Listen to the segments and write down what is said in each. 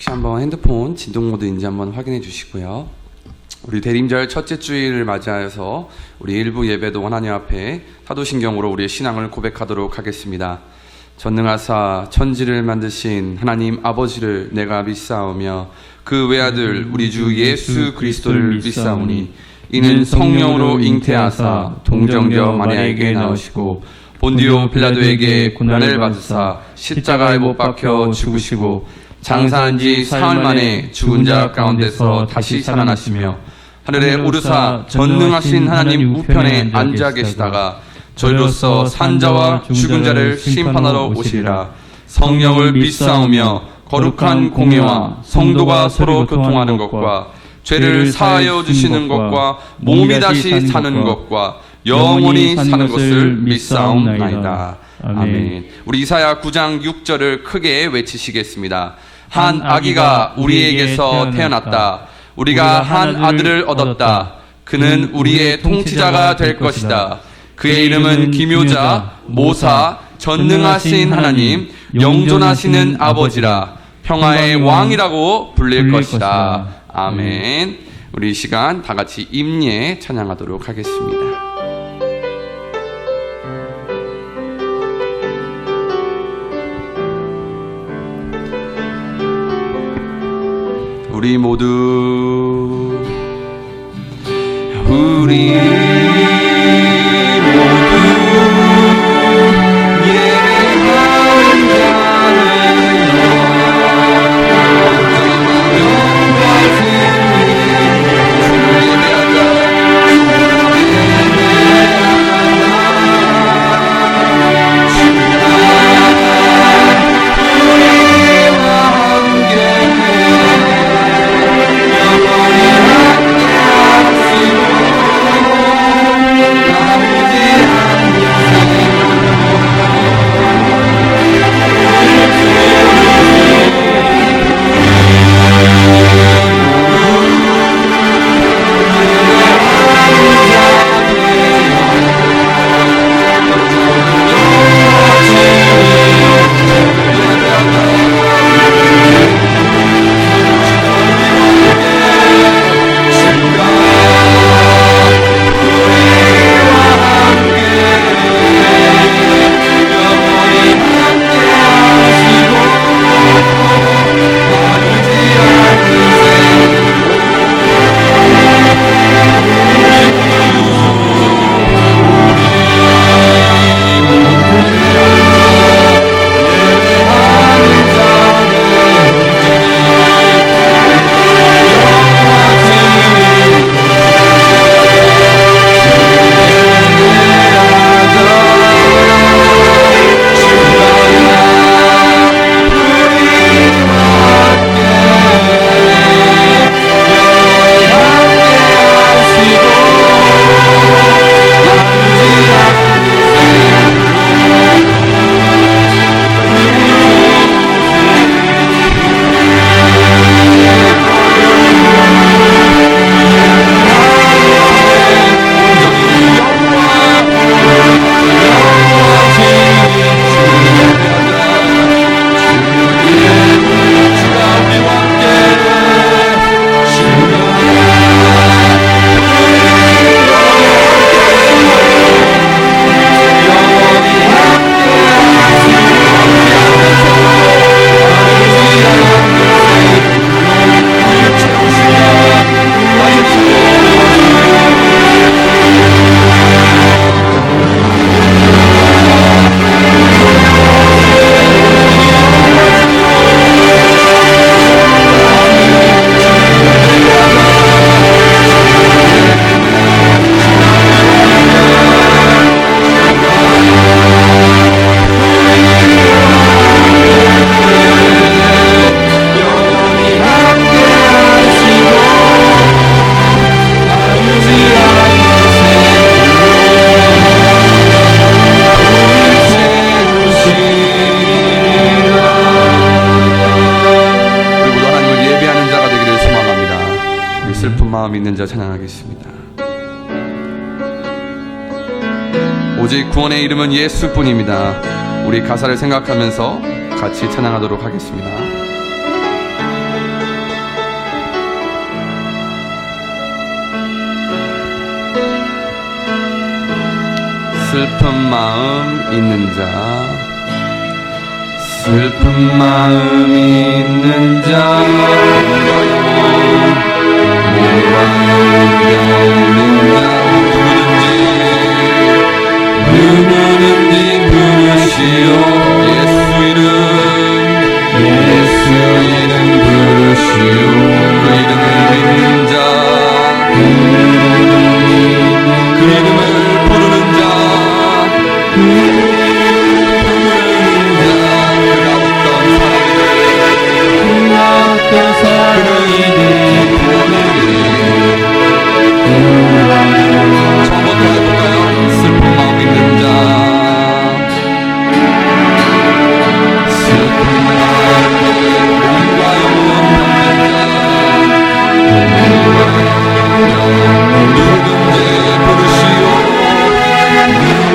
혹시 한번 핸드폰 진동 모드인지 한번 확인해 주시고요. 우리 대림절 첫째 주일을 맞이하여서 우리 일부 예배도 하나님 앞에 사도신경으로 우리의 신앙을 고백하도록 하겠습니다. 전능하사 천지를 만드신 하나님 아버지를 내가 믿사오며 그 외아들 우리 주 예수 그리스도를 믿사오니 이는 성령으로 잉태하사 동정녀 마리아에게 나오시고 본디오 빌라도에게 고난을 받으사 십자가에 못 박혀 죽으시고 장사한 지 사흘 만에 죽은 자 가운데서 다시 살아나시며 하늘에 오르사 전능하신 하나님 우편에 앉아 계시다가 저희로서 산자와 죽은 자를 심판하러 오시리라. 성령을 믿사오며 거룩한 공예와 성도가 서로 교통하는 것과 죄를 사하여 주시는 것과 몸이 다시 사는 것과 영원히 사는 것을 믿사옵나이다. 아멘. 우리 이사야 9장 6절을 크게 외치시겠습니다. 한 아기가 우리에게서 태어났다. 우리가 한 아들을 얻었다. 그는 우리의 통치자가 될 것이다. 그의 이름은 기묘자, 모사, 전능하신 하나님, 영존하시는 아버지라. 평화의 왕이라고 불릴 것이다. 아멘. 우리 이 시간 다 같이 임예 찬양하도록 하겠습니다. 우리 모두 예배하는 마음 있는 자 찬양하겠습니다. 오직 구원의 이름은 예수뿐입니다. 우리 가사를 생각하면서 같이 찬양하도록 하겠습니다. 슬픈 마음 있는 자, 슬픈 마음 있는 자, 누구든지 부르시오. 예수 이름 부르시오. 그 이름을 믿는 자, 그 이름을 부르는 자, 어떤 사람이든 처음부터 해볼까요? 슬픈 마음 있는 자, 슬픈 마음 몸과 영혼 누구든지 부르시오. 누구든지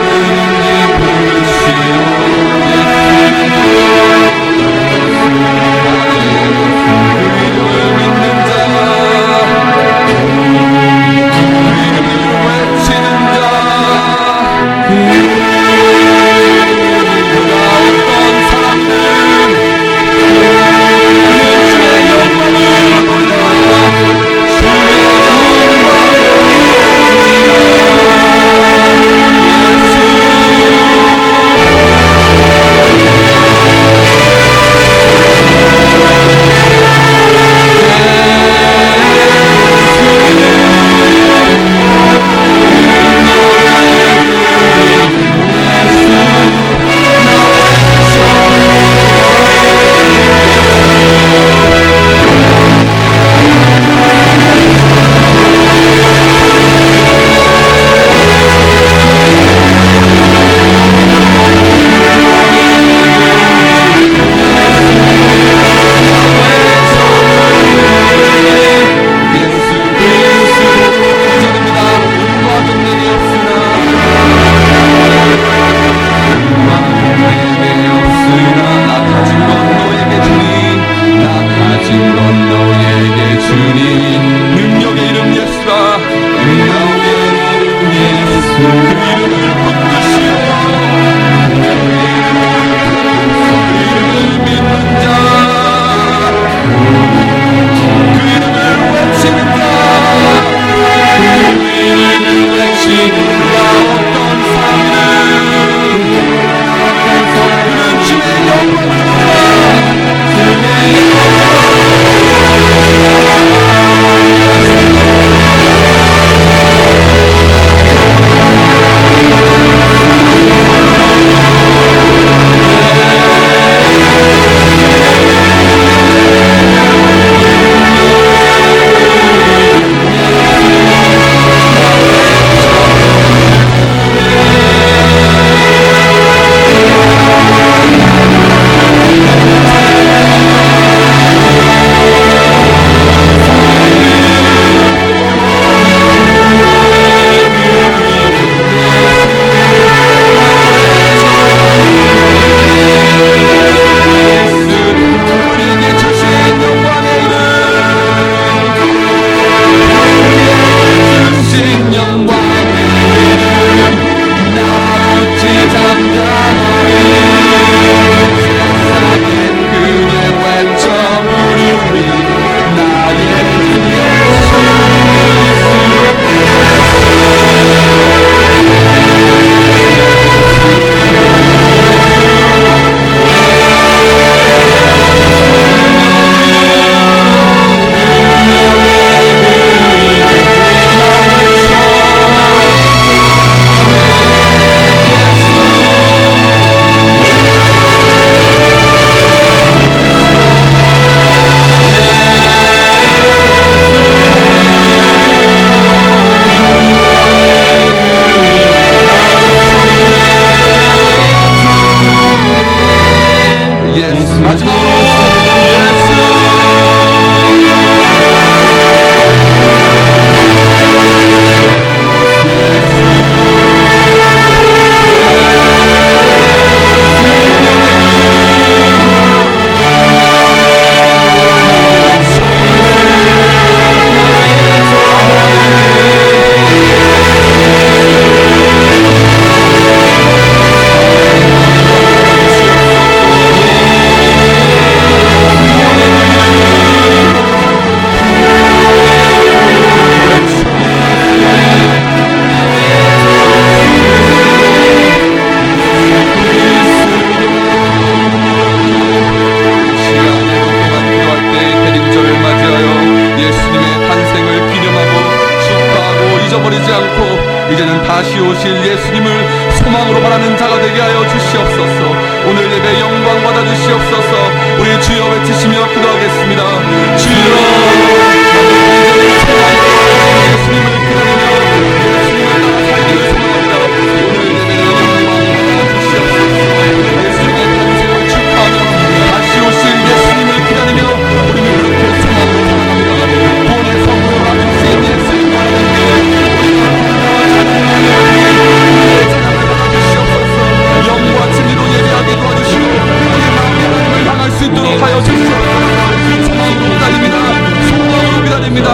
다시 오실 예수님을 소망으로 바라는 자가 되게 하여 주시옵소서. 오늘 예배 영광 받아 주시옵소서. 우리 주여 외치시며 기도하겠습니다. 주여, 예수님을 기다리며 예수님을 따라 살기를 소망합니다. 오늘 예배 영광 받아 주시옵소서. 예수님의 탄생을 축하하며 다시 오실 예수님을 기다리며 우리는 그렇게 소망으로 살아갑니다. 구원의 성으로 와주신 예수님과 함께 영과 진리로 예배하게 도와주시고 우리 마음의 하나님을 향할 수 있도록 하여 주시옵소서. 소망으로 기다립니다. 소망으로 기다립니다.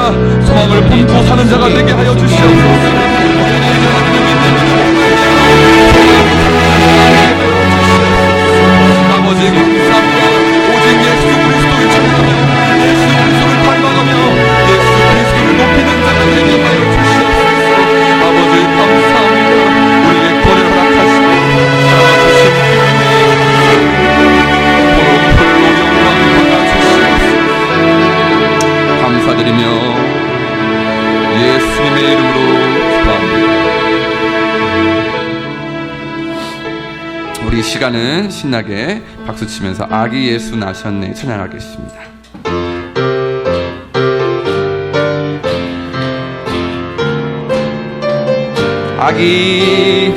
소망을 품고 사는 자가 되게 하여 주시옵소서. 아버지 감사합니다. 오직 예수 그리스도를 찬양하며 예수 그리스도를 닮아가며 예수 그리스도를 높이는 자가 되게 하여 주시옵소서. 아버지 감사합니다. 우리에게 권을 허락하시고 살아주신 보로풀로 영광을 받아주시옵소서. 감사드리며 예수님의 이름으로 기도합니다. 우리 시간은 신나게 박수치면서 아기 예수 나셨네 찬양하겠습니다. 아기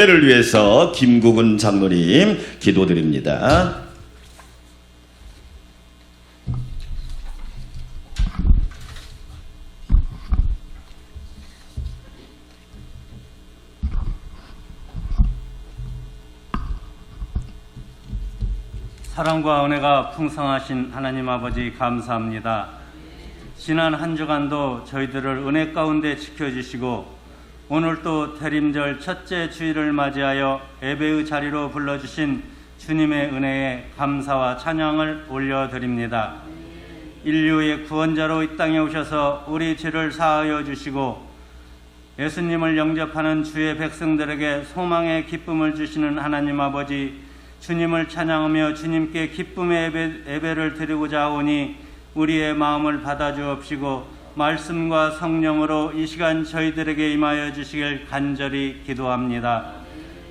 예배를 위해서 김국은 장로님 기도드립니다. 사랑과 은혜가 풍성하신 하나님 아버지 감사합니다. 지난 한 주간도 저희들을 은혜 가운데 지켜주시고 오늘 또 대림절 첫째 주일을 맞이하여 예배의 자리로 불러주신 주님의 은혜에 감사와 찬양을 올려드립니다. 인류의 구원자로 이 땅에 오셔서 우리 죄를 사하여 주시고 예수님을 영접하는 주의 백성들에게 소망의 기쁨을 주시는 하나님 아버지, 주님을 찬양하며 주님께 기쁨의 예배를 드리고자 하오니 우리의 마음을 받아주옵시고 말씀과 성령으로 이 시간 저희들에게 임하여 주시길 간절히 기도합니다.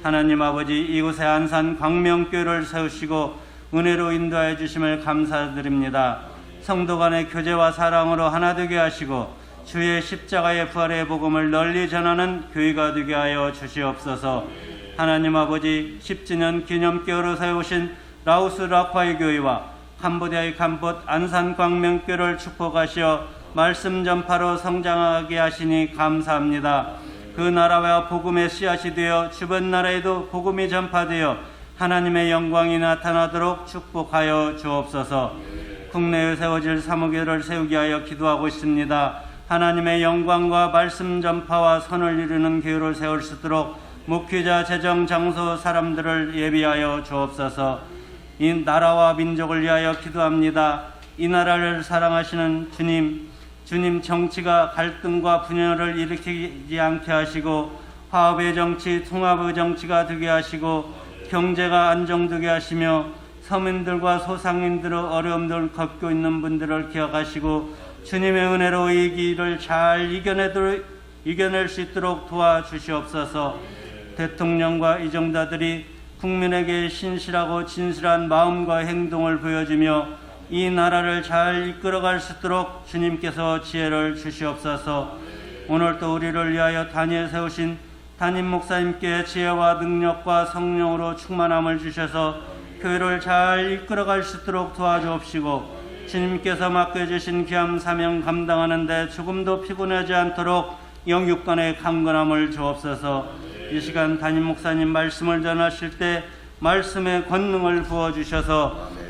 하나님 아버지, 이곳에 안산 광명교회를 세우시고 은혜로 인도하여 주심을 감사드립니다. 성도 간의 교제와 사랑으로 하나 되게 하시고 주의 십자가의 부활의 복음을 널리 전하는 교회가 되게 하여 주시옵소서. 하나님 아버지, 10주년 기념교회로 세우신 라오스 라콰이 교회와 캄보디아의 캄봇 안산 광명교회를 축복하시어 말씀 전파로 성장하게 하시니 감사합니다. 그 나라와 복음의 씨앗이 되어 주변 나라에도 복음이 전파되어 하나님의 영광이 나타나도록 축복하여 주옵소서. 국내에 세워질 사무교회를 세우게 하여 기도하고 있습니다. 하나님의 영광과 말씀 전파와 선을 이루는 교회를 세울 수 있도록 목회자, 재정, 장소, 사람들을 예비하여 주옵소서. 이 나라와 민족을 위하여 기도합니다. 이 나라를 사랑하시는 주님 정치가 갈등과 분열을 일으키지 않게 하시고 화합의 정치, 통합의 정치가 되게 하시고 경제가 안정되게 하시며 서민들과 소상인들의 어려움들을 겪고 있는 분들을 기억하시고 주님의 은혜로 이 길을 잘 이겨낼 수 있도록 도와주시옵소서. 대통령과 이정자들이 국민에게 신실하고 진실한 마음과 행동을 보여주며 이 나라를 잘 이끌어갈 수 있도록 주님께서 지혜를 주시옵소서. 오늘도 우리를 위하여 단위에 세우신 담임 목사님께 지혜와 능력과 성령으로 충만함을 주셔서 교회를 잘 이끌어갈 수 있도록 도와주옵시고 주님께서 맡겨주신 귀한 사명 감당하는 데 조금도 피곤하지 않도록 영육간의 강건함을 주옵소서. 이 시간 담임 목사님 말씀을 전하실 때 말씀의 권능을 부어주셔서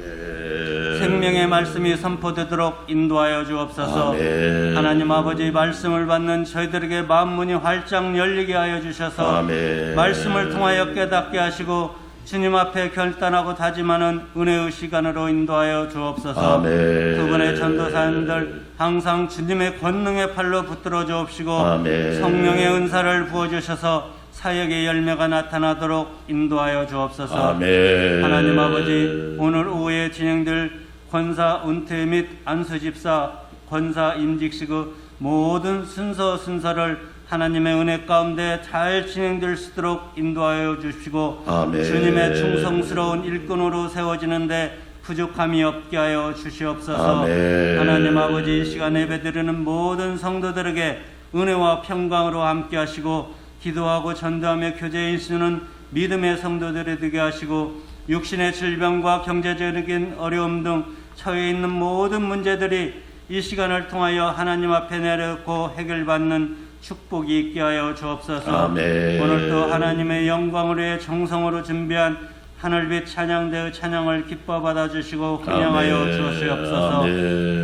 생명의 말씀이 선포되도록 인도하여 주옵소서. 아멘. 하나님 아버지, 말씀을 받는 저희들에게 마음문이 활짝 열리게 하여 주셔서 아멘. 말씀을 통하여 깨닫게 하시고 주님 앞에 결단하고 다짐하는 은혜의 시간으로 인도하여 주옵소서. 아멘. 두 분의 전도사님들 항상 주님의 권능의 팔로 붙들어 주옵시고 아멘. 성령의 은사를 부어주셔서 사역의 열매가 나타나도록 인도하여 주옵소서. 아멘. 하나님 아버지, 오늘 오후에 진행될 권사 은퇴 및 안수집사, 권사 임직식의 모든 순서를 하나님의 은혜 가운데 잘 진행될 수 있도록 인도하여 주시고 아멘. 주님의 충성스러운 일꾼으로 세워지는데 부족함이 없게 하여 주시옵소서. 아멘. 하나님 아버지, 이 시간 예배드리는 모든 성도들에게 은혜와 평강으로 함께 하시고 기도하고 전도하며 교제에 있는 믿음의 성도들이 되게 하시고 육신의 질병과 경제적인 어려움 등 처해 있는 모든 문제들이 이 시간을 통하여 하나님 앞에 내려놓고 해결받는 축복이 있게 하여 주옵소서. 아멘. 오늘도 하나님의 영광으로의 정성으로 준비한 하늘빛 찬양대의 찬양을 기뻐 받아주시고 환영하여 주시옵소서.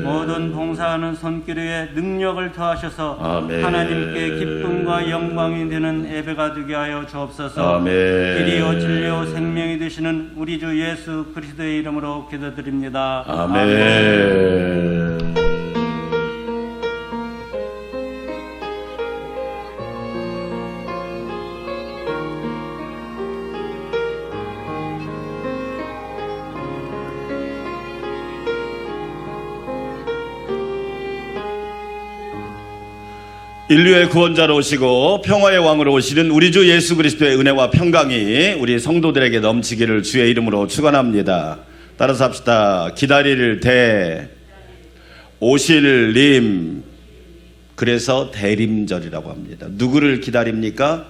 모든 봉사하는 손길 위에 능력을 더하셔서 아멘. 하나님께 기쁨과 영광이 되는 예배가 되게 하여 주옵소서. 길이요 진리요 생명이 되시는 우리 주 예수 그리스도의 이름으로 기도드립니다. 아멘. 인류의 구원자로 오시고 평화의 왕으로 오시는 우리 주 예수 그리스도의 은혜와 평강이 우리 성도들에게 넘치기를 주의 이름으로 축원합니다. 따라서 합시다. 기다릴 대 오실 림. 그래서 대림절이라고 합니다. 누구를 기다립니까?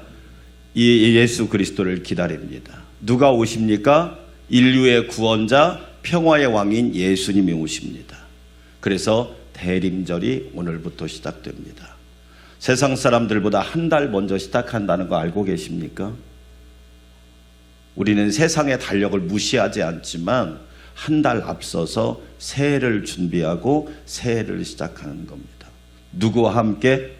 이 예수 그리스도를 기다립니다. 누가 오십니까? 인류의 구원자, 평화의 왕인 예수님이 오십니다. 그래서 대림절이 오늘부터 시작됩니다. 세상 사람들보다 한 달 먼저 시작한다는 거 알고 계십니까? 우리는 세상의 달력을 무시하지 않지만 한 달 앞서서 새해를 준비하고 새해를 시작하는 겁니다. 누구와 함께?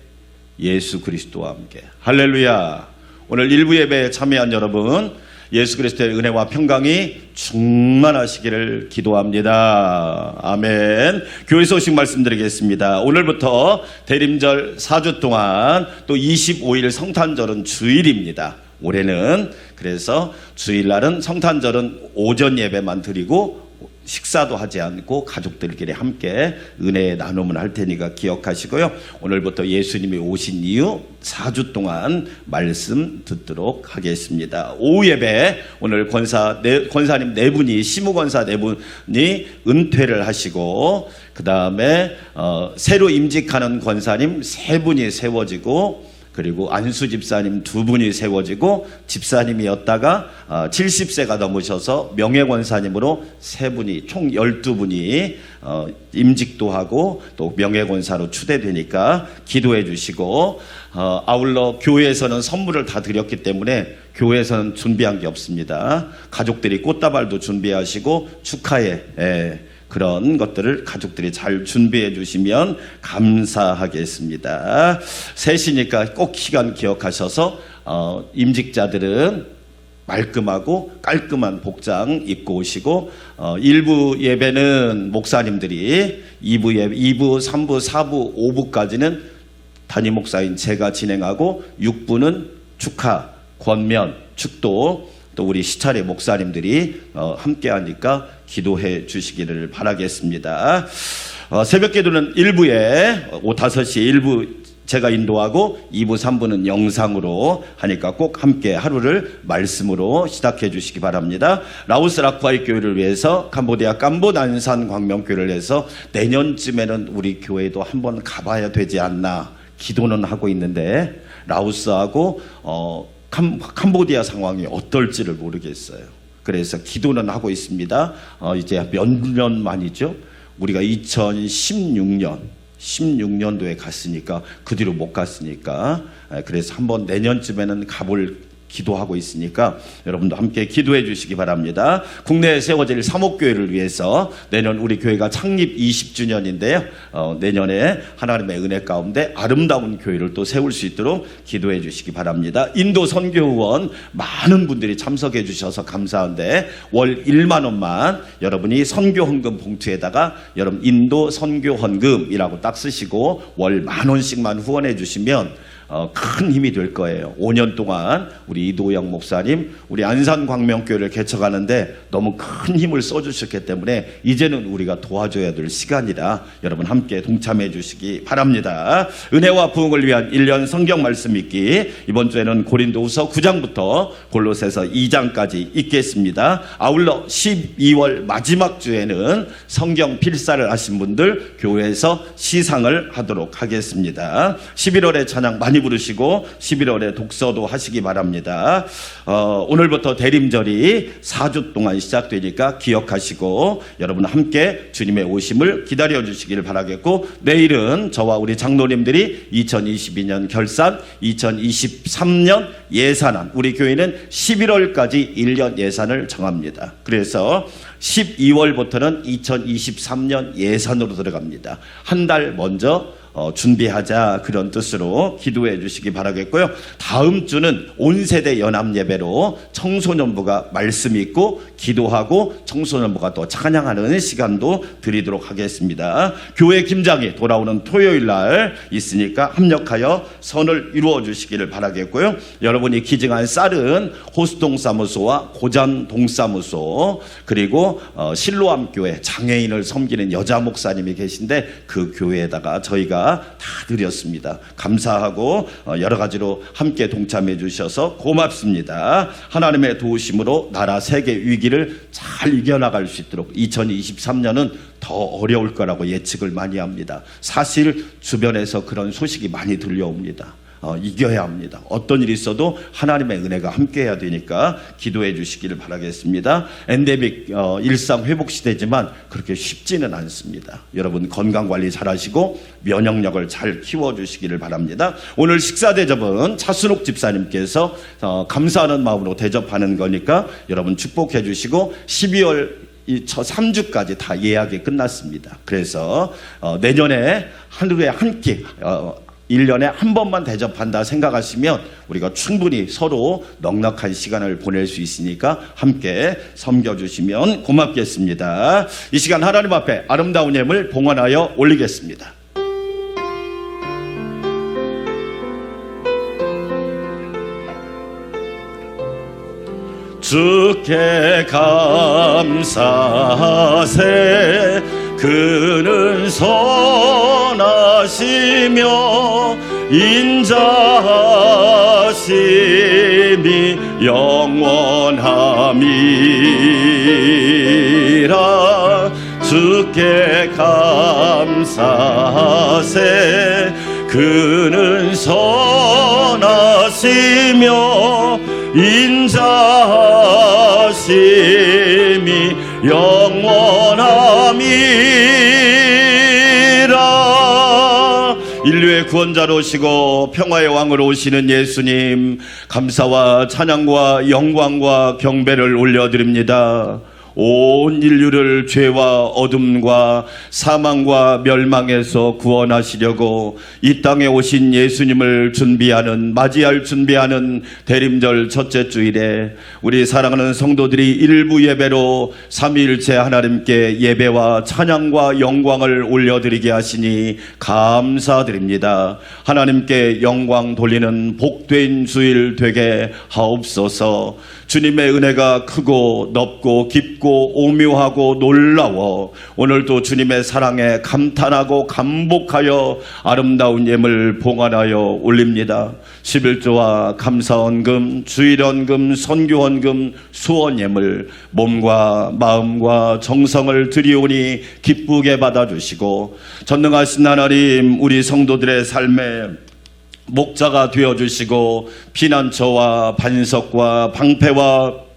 예수 그리스도와 함께. 할렐루야. 오늘 일부 예배에 참여한 여러분, 예수 그리스도의 은혜와 평강이 충만하시기를 기도합니다. 아멘. 교회에서 오신 말씀드리겠습니다. 오늘부터 대림절 4주 동안 또 25일 성탄절은 주일입니다. 올해는 그래서 주일날은 성탄절은 오전 예배만 드리고 식사도 하지 않고 가족들끼리 함께 은혜의 나눔을 할 테니까 기억하시고요. 오늘부터 예수님이 오신 이후 4주 동안 말씀 듣도록 하겠습니다. 오후 예배 오늘 권사님 네 분이 시무권사 네 분이 은퇴를 하시고 그 다음에 새로 임직하는 권사님 세 분이 세워지고 그리고 안수 집사님 두 분이 세워지고 집사님이었다가 70세가 넘으셔서 명예권사님으로 세 분이 총 12분이 임직도 하고 또 명예권사로 추대되니까 기도해 주시고 아울러 교회에서는 선물을 다 드렸기 때문에 교회에서는 준비한 게 없습니다. 가족들이 꽃다발도 준비하시고 축하해 그런 것들을 가족들이 잘 준비해 주시면 감사하겠습니다. 셋이니까 꼭 시간 기억하셔서 임직자들은 말끔하고 깔끔한 복장 입고 오시고 일부 예배는 목사님들이 2부 예배, 2부, 3부, 4부, 5부까지는 담임 목사인 제가 진행하고 6부는 축하, 권면, 축도 또 우리 시찰의 목사님들이 함께 하니까 기도해 주시기를 바라겠습니다. 새벽 기도는 1부에 5-5시 1부 제가 인도하고 2부 3부는 영상으로 하니까 꼭 함께 하루를 말씀으로 시작해 주시기 바랍니다. 라오스 라쿠아이 교회를 위해서 캄보디아 깜보난산 광명교회를 해서 내년쯤에는 우리 교회도 한번 가봐야 되지 않나 기도는 하고 있는데 라오스하고 캄보디아 상황이 어떨지를 모르겠어요. 그래서 기도는 하고 있습니다. 이제 몇 년 만이죠. 우리가 2016년도에 갔으니까 그 뒤로 못 갔으니까 그래서 한번 내년쯤에는 가볼 기도하고 있으니까 여러분도 함께 기도해 주시기 바랍니다. 국내에 세워질 사목교회를 위해서 내년 우리 교회가 창립 20주년인데요. 내년에 하나님의 은혜 가운데 아름다운 교회를 또 세울 수 있도록 기도해 주시기 바랍니다. 인도 선교후원 많은 분들이 참석해 주셔서 감사한데 월 1만 원만 여러분이 선교헌금 봉투에다가 여러분 인도 선교헌금이라고 딱 쓰시고 월 10,000원씩만 후원해 주시면 큰 힘이 될 거예요. 5년 동안 우리 이도영 목사님 우리 안산광명교회를 개척하는데 너무 큰 힘을 써주셨기 때문에 이제는 우리가 도와줘야 될 시간이라 여러분 함께 동참해 주시기 바랍니다. 은혜와 부흥을 위한 1년 성경 말씀 읽기 이번 주에는 고린도후서 9장부터 골로새서 2장까지 읽겠습니다. 아울러 12월 마지막 주에는 성경 필사를 하신 분들 교회에서 시상을 하도록 하겠습니다. 11월에 찬양 많이 부르시고 11월에 독서도 하시기 바랍니다. 오늘부터 대림절이 4주 동안 시작되니까 기억하시고 여러분 함께 주님의 오심을 기다려 주시길 바라겠고 내일은 저와 우리 장로님들이 2022년 결산 2023년 예산안 우리 교회는 11월까지 1년 예산을 정합니다. 그래서 12월부터는 2023년 예산으로 들어갑니다. 한 달 먼저 준비하자 그런 뜻으로 기도해 주시기 바라겠고요. 다음 주는 온세대 연합예배로 청소년부가 말씀 읽고 기도하고 청소년부가 또 찬양하는 시간도 드리도록 하겠습니다. 교회 김장이 돌아오는 토요일 날 있으니까 합력하여 선을 이루어 주시기를 바라겠고요. 여러분이 기증한 쌀은 호수동사무소와 고잔동사무소 그리고 실로암교회 장애인을 섬기는 여자 목사님이 계신데 그 교회에다가 저희가 다 드렸습니다. 감사하고 여러 가지로 함께 동참해 주셔서 고맙습니다. 하나님의 도우심으로 나라 세계 위기를 잘 이겨나갈 수 있도록 2023년은 더 어려울 거라고 예측을 많이 합니다. 사실 주변에서 그런 소식이 많이 들려옵니다. 이겨야 합니다. 어떤 일이 있어도 하나님의 은혜가 함께해야 되니까 기도해 주시기를 바라겠습니다. 엔데믹 일상 회복 시대지만 그렇게 쉽지는 않습니다. 여러분 건강관리 잘하시고 면역력을 잘 키워주시기를 바랍니다. 오늘 식사 대접은 차순옥 집사님께서 감사하는 마음으로 대접하는 거니까 여러분 축복해 주시고 12월 저 3주까지 다 예약이 끝났습니다. 그래서 내년에 하루에 한 끼 1년에 한 번만 대접한다 생각하시면 우리가 충분히 서로 넉넉한 시간을 보낼 수 있으니까 함께 섬겨주시면 고맙겠습니다. 이 시간 하나님 앞에 아름다운 예물 봉헌하여 올리겠습니다. 주께 감사세 그는 선하시며 인자하심이 영원함이라. 주께 감사세 그는 선하시며 인자하심이 영원함이라. 인류의 구원자로 오시고 평화의 왕으로 오시는 예수님, 감사와 찬양과 영광과 경배를 올려드립니다. 온 인류를 죄와 어둠과 사망과 멸망에서 구원하시려고 이 땅에 오신 예수님을 맞이할 준비하는 대림절 첫째 주일에 우리 사랑하는 성도들이 일부 예배로 삼위일체 하나님께 예배와 찬양과 영광을 올려드리게 하시니 감사드립니다. 하나님께 영광 돌리는 복된 주일 되게 하옵소서. 주님의 은혜가 크고 넓고 깊고 오묘하고 놀라워 오늘도 주님의 사랑에 감탄하고 감복하여 아름다운 예물 봉헌하여 올립니다. 11조와 감사헌금, 주일헌금, 선교헌금, 수원예물 몸과 마음과 정성을 드리오니 기쁘게 받아주시고 전능하신 하나님 우리 성도들의 삶에 목자가 되어주시고 피난처와 반석과 방패와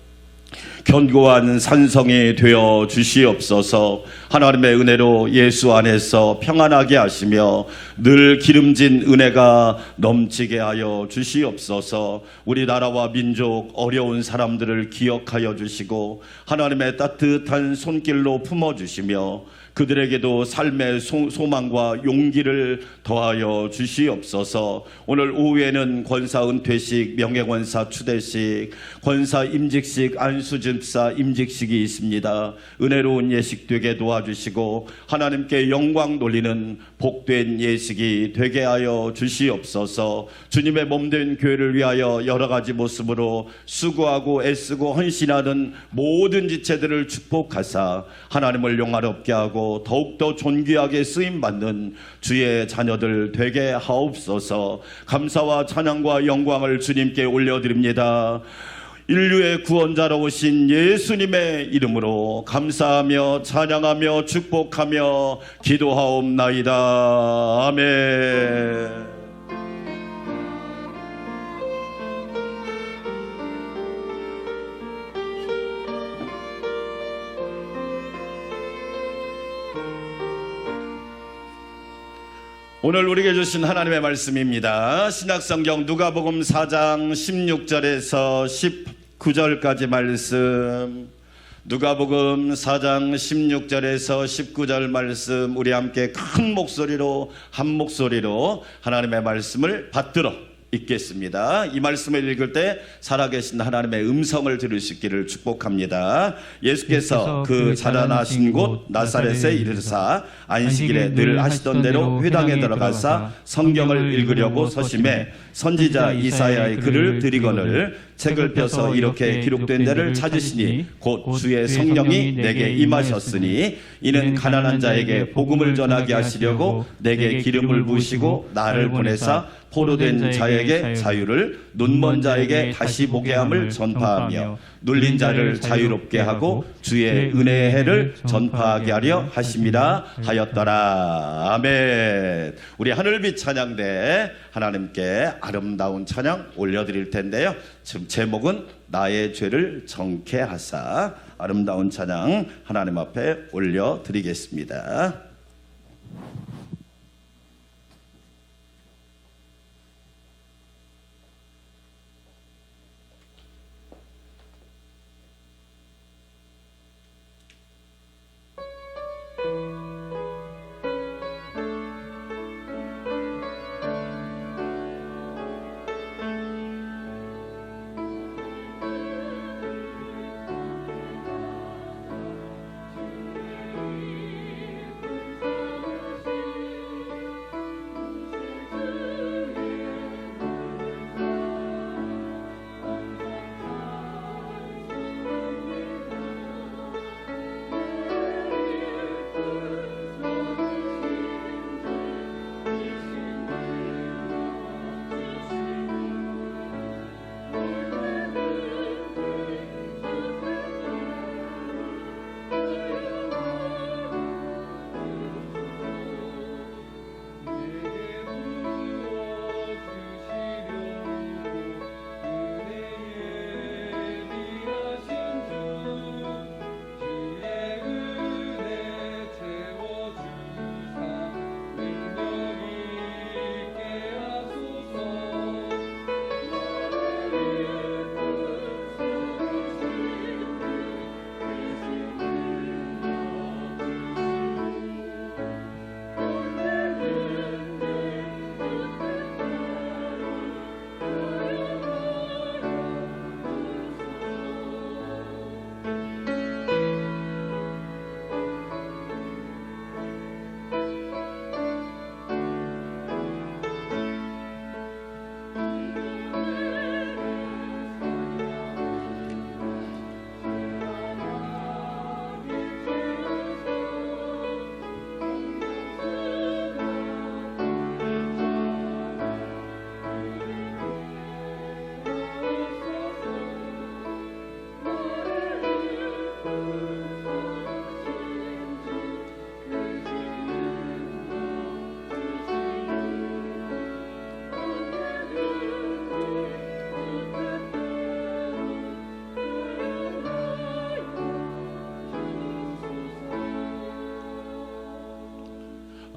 견고한 산성이 되어 주시옵소서. 하나님의 은혜로 예수 안에서 평안하게 하시며 늘 기름진 은혜가 넘치게 하여 주시옵소서. 우리나라와 민족 어려운 사람들을 기억하여 주시고 하나님의 따뜻한 손길로 품어주시며 그들에게도 삶의 소망과 용기를 더하여 주시옵소서. 오늘 오후에는 권사 은퇴식, 명예권사 추대식, 권사 임직식, 안수집사 임직식이 있습니다. 은혜로운 예식 되게 도와주시고 하나님께 영광 돌리는 복된 예식이 되게 하여 주시옵소서. 주님의 몸된 교회를 위하여 여러 가지 모습으로 수고하고 애쓰고 헌신하는 모든 지체들을 축복하사 하나님을 영화롭게 하고 더욱더 존귀하게 쓰임받는 주의 자녀들 되게 하옵소서. 감사와 찬양과 영광을 주님께 올려드립니다. 인류의 구원자로 오신 예수님의 이름으로 감사하며 찬양하며 축복하며 기도하옵나이다. 아멘. 오늘 우리에게 주신 하나님의 말씀입니다. 신약성경 누가복음 4장 16절에서 19절까지 말씀. 누가복음 4장 16절에서 19절 말씀 우리 함께 큰 목소리로 한 목소리로 하나님의 말씀을 받들어 읽겠습니다. 이 말씀을 읽을 때 살아계신 하나님의 음성을 들을 수 있기를 축복합니다. 예수께서 그 자라나신 곳 나사렛에 이르사 안식일에 늘 하시던 대로 회당에 들어가사 성경을 읽으려고 서심해 선지자 이사야의 글을 드리거늘 책을 펴서 이렇게 기록된 데를 찾으시니 곧 주의 성령이 내게 임하셨으니 이는 가난한 자에게 복음을 전하게 하시려고 내게 기름을 부으시고 나를 보내사 포로된 자에게 자유를, 눈먼 자에게 다시 보게 함을 전파하며 눌린 자를 자유롭게 하고 주의 은혜의 해를 전파하게 하려 하심이라 하였더라. 아멘. 우리 하늘빛 찬양대 하나님께 아름다운 찬양 올려드릴 텐데요. 지금 제목은 나의 죄를 정케 하사. 아름다운 찬양 하나님 앞에 올려드리겠습니다.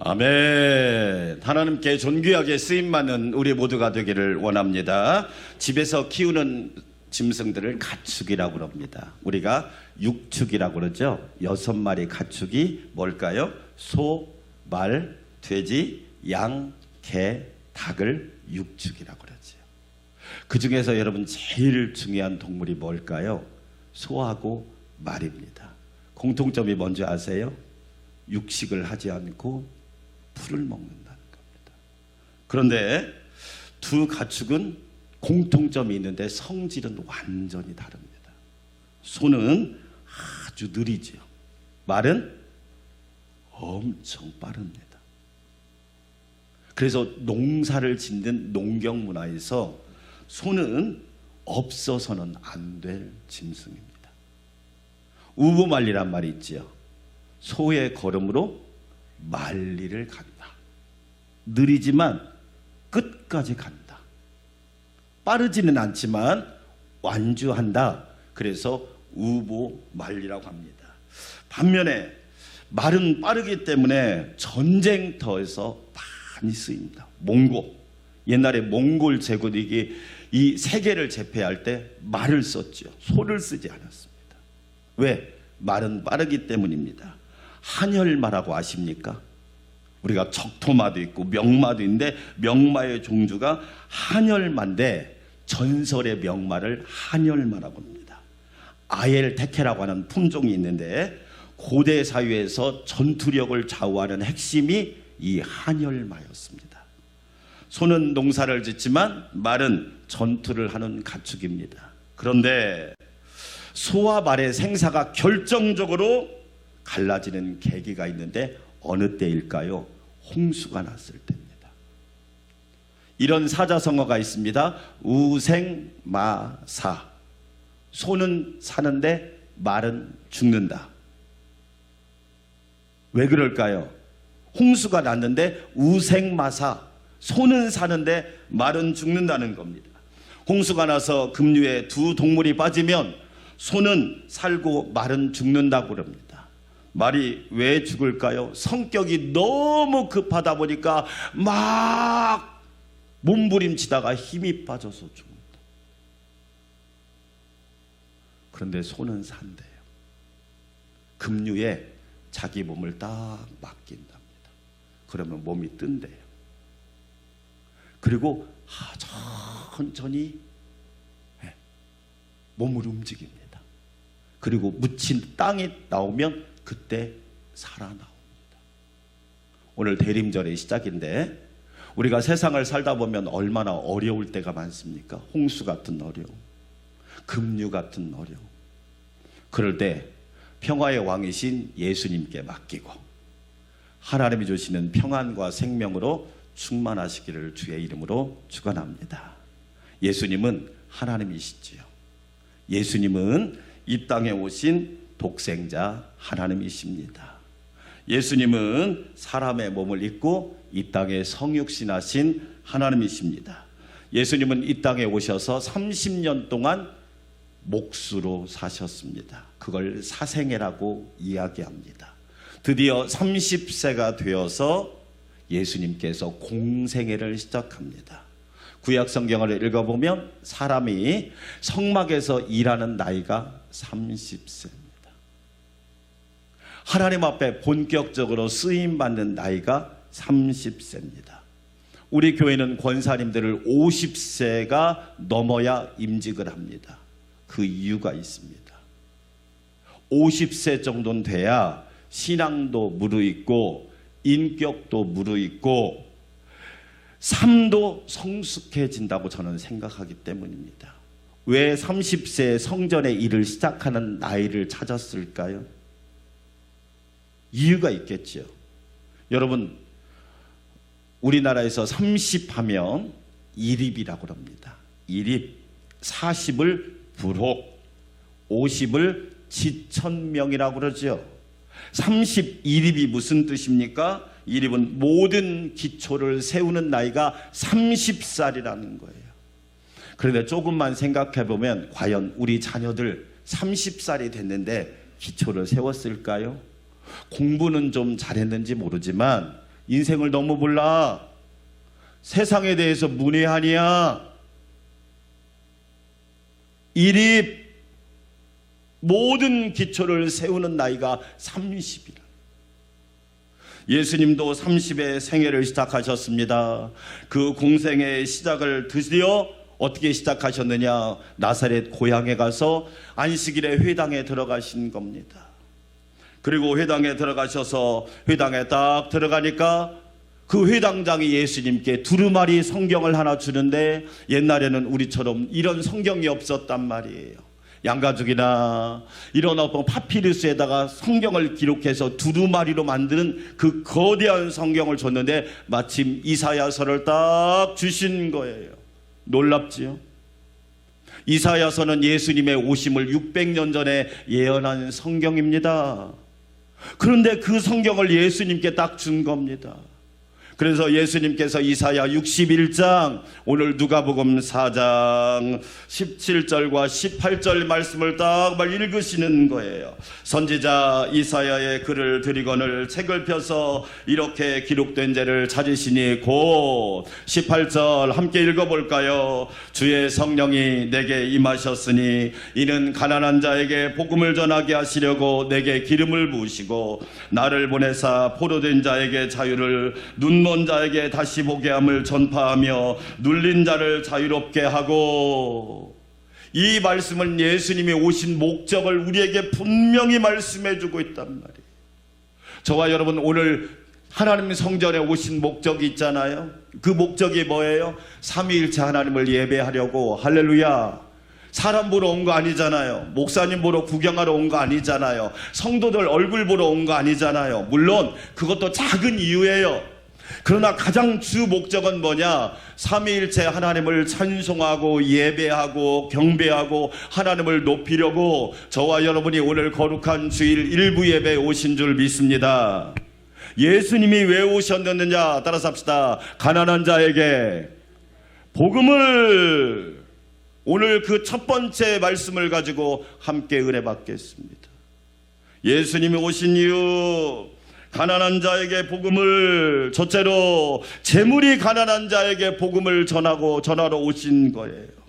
아멘. 하나님께 존귀하게 쓰임받는 우리 모두가 되기를 원합니다. 집에서 키우는 짐승들을 가축이라고 그럽니다. 우리가 육축이라고 그러죠. 6마리 가축이 뭘까요? 소, 말, 돼지, 양, 개, 닭을 육축이라고 그러죠. 그 중에서 여러분 제일 중요한 동물이 뭘까요? 소하고 말입니다. 공통점이 뭔지 아세요? 육식을 하지 않고 풀을 먹는다는 겁니다. 그런데 두 가축은 공통점이 있는데 성질은 완전히 다릅니다. 소는 아주 느리죠. 말은 엄청 빠릅니다. 그래서 농사를 짓는 농경 문화에서 소는 없어서는 안 될 짐승입니다. 우부말리란 말이 있지요. 소의 걸음으로 만리를 간다. 느리지만 끝까지 간다. 빠르지는 않지만 완주한다. 그래서 우보만리라고 합니다. 반면에 말은 빠르기 때문에 전쟁터에서 많이 쓰입니다. 몽고, 옛날에 몽골 제국이 이 세계를 제패할 때 말을 썼죠. 소를 쓰지 않았습니다. 왜? 말은 빠르기 때문입니다. 한혈마라고 아십니까? 우리가 적토마도 있고 명마도 있는데 명마의 종주가 한혈마인데 전설의 명마를 한혈마라고 합니다. 아엘테케라고 하는 품종이 있는데 고대 사회에서 전투력을 좌우하는 핵심이 이 한혈마였습니다. 소는 농사를 짓지만 말은 전투를 하는 가축입니다. 그런데 소와 말의 생사가 결정적으로 갈라지는 계기가 있는데 어느 때일까요? 홍수가 났을 때입니다. 이런 사자성어가 있습니다. 우생마사. 소는 사는데 말은 죽는다. 왜 그럴까요? 홍수가 났는데 우생마사. 소는 사는데 말은 죽는다는 겁니다. 홍수가 나서 급류에 두 동물이 빠지면 소는 살고 말은 죽는다고 그럽니다. 말이 왜 죽을까요? 성격이 너무 급하다 보니까 막 몸부림치다가 힘이 빠져서 죽는다. 그런데 소는 산대요. 급류에 자기 몸을 딱 맡긴답니다. 그러면 몸이 뜬대요. 그리고 천천히 몸을 움직입니다. 그리고 묻힌 땅이 나오면 그때 살아나옵니다. 오늘 대림절의 시작인데 우리가 세상을 살다 보면 얼마나 어려울 때가 많습니까? 홍수 같은 어려움, 급류 같은 어려움. 그럴 때 평화의 왕이신 예수님께 맡기고 하나님이 주시는 평안과 생명으로 충만하시기를 주의 이름으로 축원합니다. 예수님은 하나님이시지요. 예수님은 이 땅에 오신 독생자 하나님이십니다. 예수님은 사람의 몸을 입고 이 땅에 성육신하신 하나님이십니다. 예수님은 이 땅에 오셔서 30년 동안 목수로 사셨습니다. 그걸 사생애라고 이야기합니다. 드디어 30세가 되어서 예수님께서 공생애를 시작합니다. 구약 성경을 읽어보면 사람이 성막에서 일하는 나이가 30세입니다. 하나님 앞에 본격적으로 쓰임받는 나이가 30세입니다. 우리 교회는 권사님들을 50세가 넘어야 임직을 합니다. 그 이유가 있습니다. 50세 정도는 돼야 신앙도 무르익고 인격도 무르익고 삶도 성숙해진다고 저는 생각하기 때문입니다. 왜 30세 성전의 일을 시작하는 나이를 찾았을까요? 이유가 있겠지요. 여러분, 우리나라에서 30 하면 일입이라고 합니다. 일입. 40을 불혹, 50을 지천명이라고 그러죠. 31입이 무슨 뜻입니까? 일입은 모든 기초를 세우는 나이가 30살이라는 거예요. 그런데 조금만 생각해 보면 과연 우리 자녀들 30살이 됐는데 기초를 세웠을까요? 공부는 좀 잘했는지 모르지만 인생을 너무 몰라. 세상에 대해서 문외한이야. 일입. 모든 기초를 세우는 나이가 30이라. 예수님도 30에 생애를 시작하셨습니다. 그 공생의 시작을 드디어 어떻게 시작하셨느냐? 나사렛 고향에 가서 안식일에 회당에 들어가신 겁니다. 그리고 회당에 들어가셔서 회당에 딱 들어가니까 그 회당장이 예수님께 두루마리 성경을 하나 주는데 옛날에는 우리처럼 이런 성경이 없었단 말이에요. 양가죽이나 이런 어떤 파피루스에다가 성경을 기록해서 두루마리로 만드는 그 거대한 성경을 줬는데 마침 이사야서를 딱 주신 거예요. 놀랍지요? 이사야서는 예수님의 오심을 600년 전에 예언한 성경입니다. 그런데 그 성경을 예수님께 딱 준 겁니다. 그래서 예수님께서 이사야 61장, 오늘 누가복음 4장 17절과 18절 말씀을 딱 읽으시는 거예요. 선지자 이사야의 글을 드리거늘 책을 펴서 이렇게 기록된 죄를 찾으시니 곧 18절 함께 읽어볼까요? 주의 성령이 내게 임하셨으니 이는 가난한 자에게 복음을 전하게 하시려고 내게 기름을 부으시고 나를 보내사 포로된 자에게 자유를 눈먼 자에게 다시 보게 함을 전파하며 눌린 자를 자유롭게 하고. 이 말씀은 예수님이 오신 목적을 우리에게 분명히 말씀해 주고 있단 말이에요. 저와 여러분 오늘 하나님 성전에 오신 목적이 있잖아요. 그 목적이 뭐예요? 삼위일체 하나님을 예배하려고. 할렐루야. 사람 보러 온 거 아니잖아요. 목사님 보러 구경하러 온 거 아니잖아요. 성도들 얼굴 보러 온 거 아니잖아요. 물론 그것도 작은 이유예요. 그러나 가장 주 목적은 뭐냐? 삼위일체 하나님을 찬송하고 예배하고 경배하고 하나님을 높이려고 저와 여러분이 오늘 거룩한 주일 일부 예배에 오신 줄 믿습니다. 예수님이 왜 오셨느냐? 따라서 합시다. 가난한 자에게 복음을, 오늘 그 첫 번째 말씀을 가지고 함께 은혜 받겠습니다. 예수님이 오신 이유, 가난한 자에게 복음을, 첫째로 재물이 가난한 자에게 복음을 전하러 오신 거예요.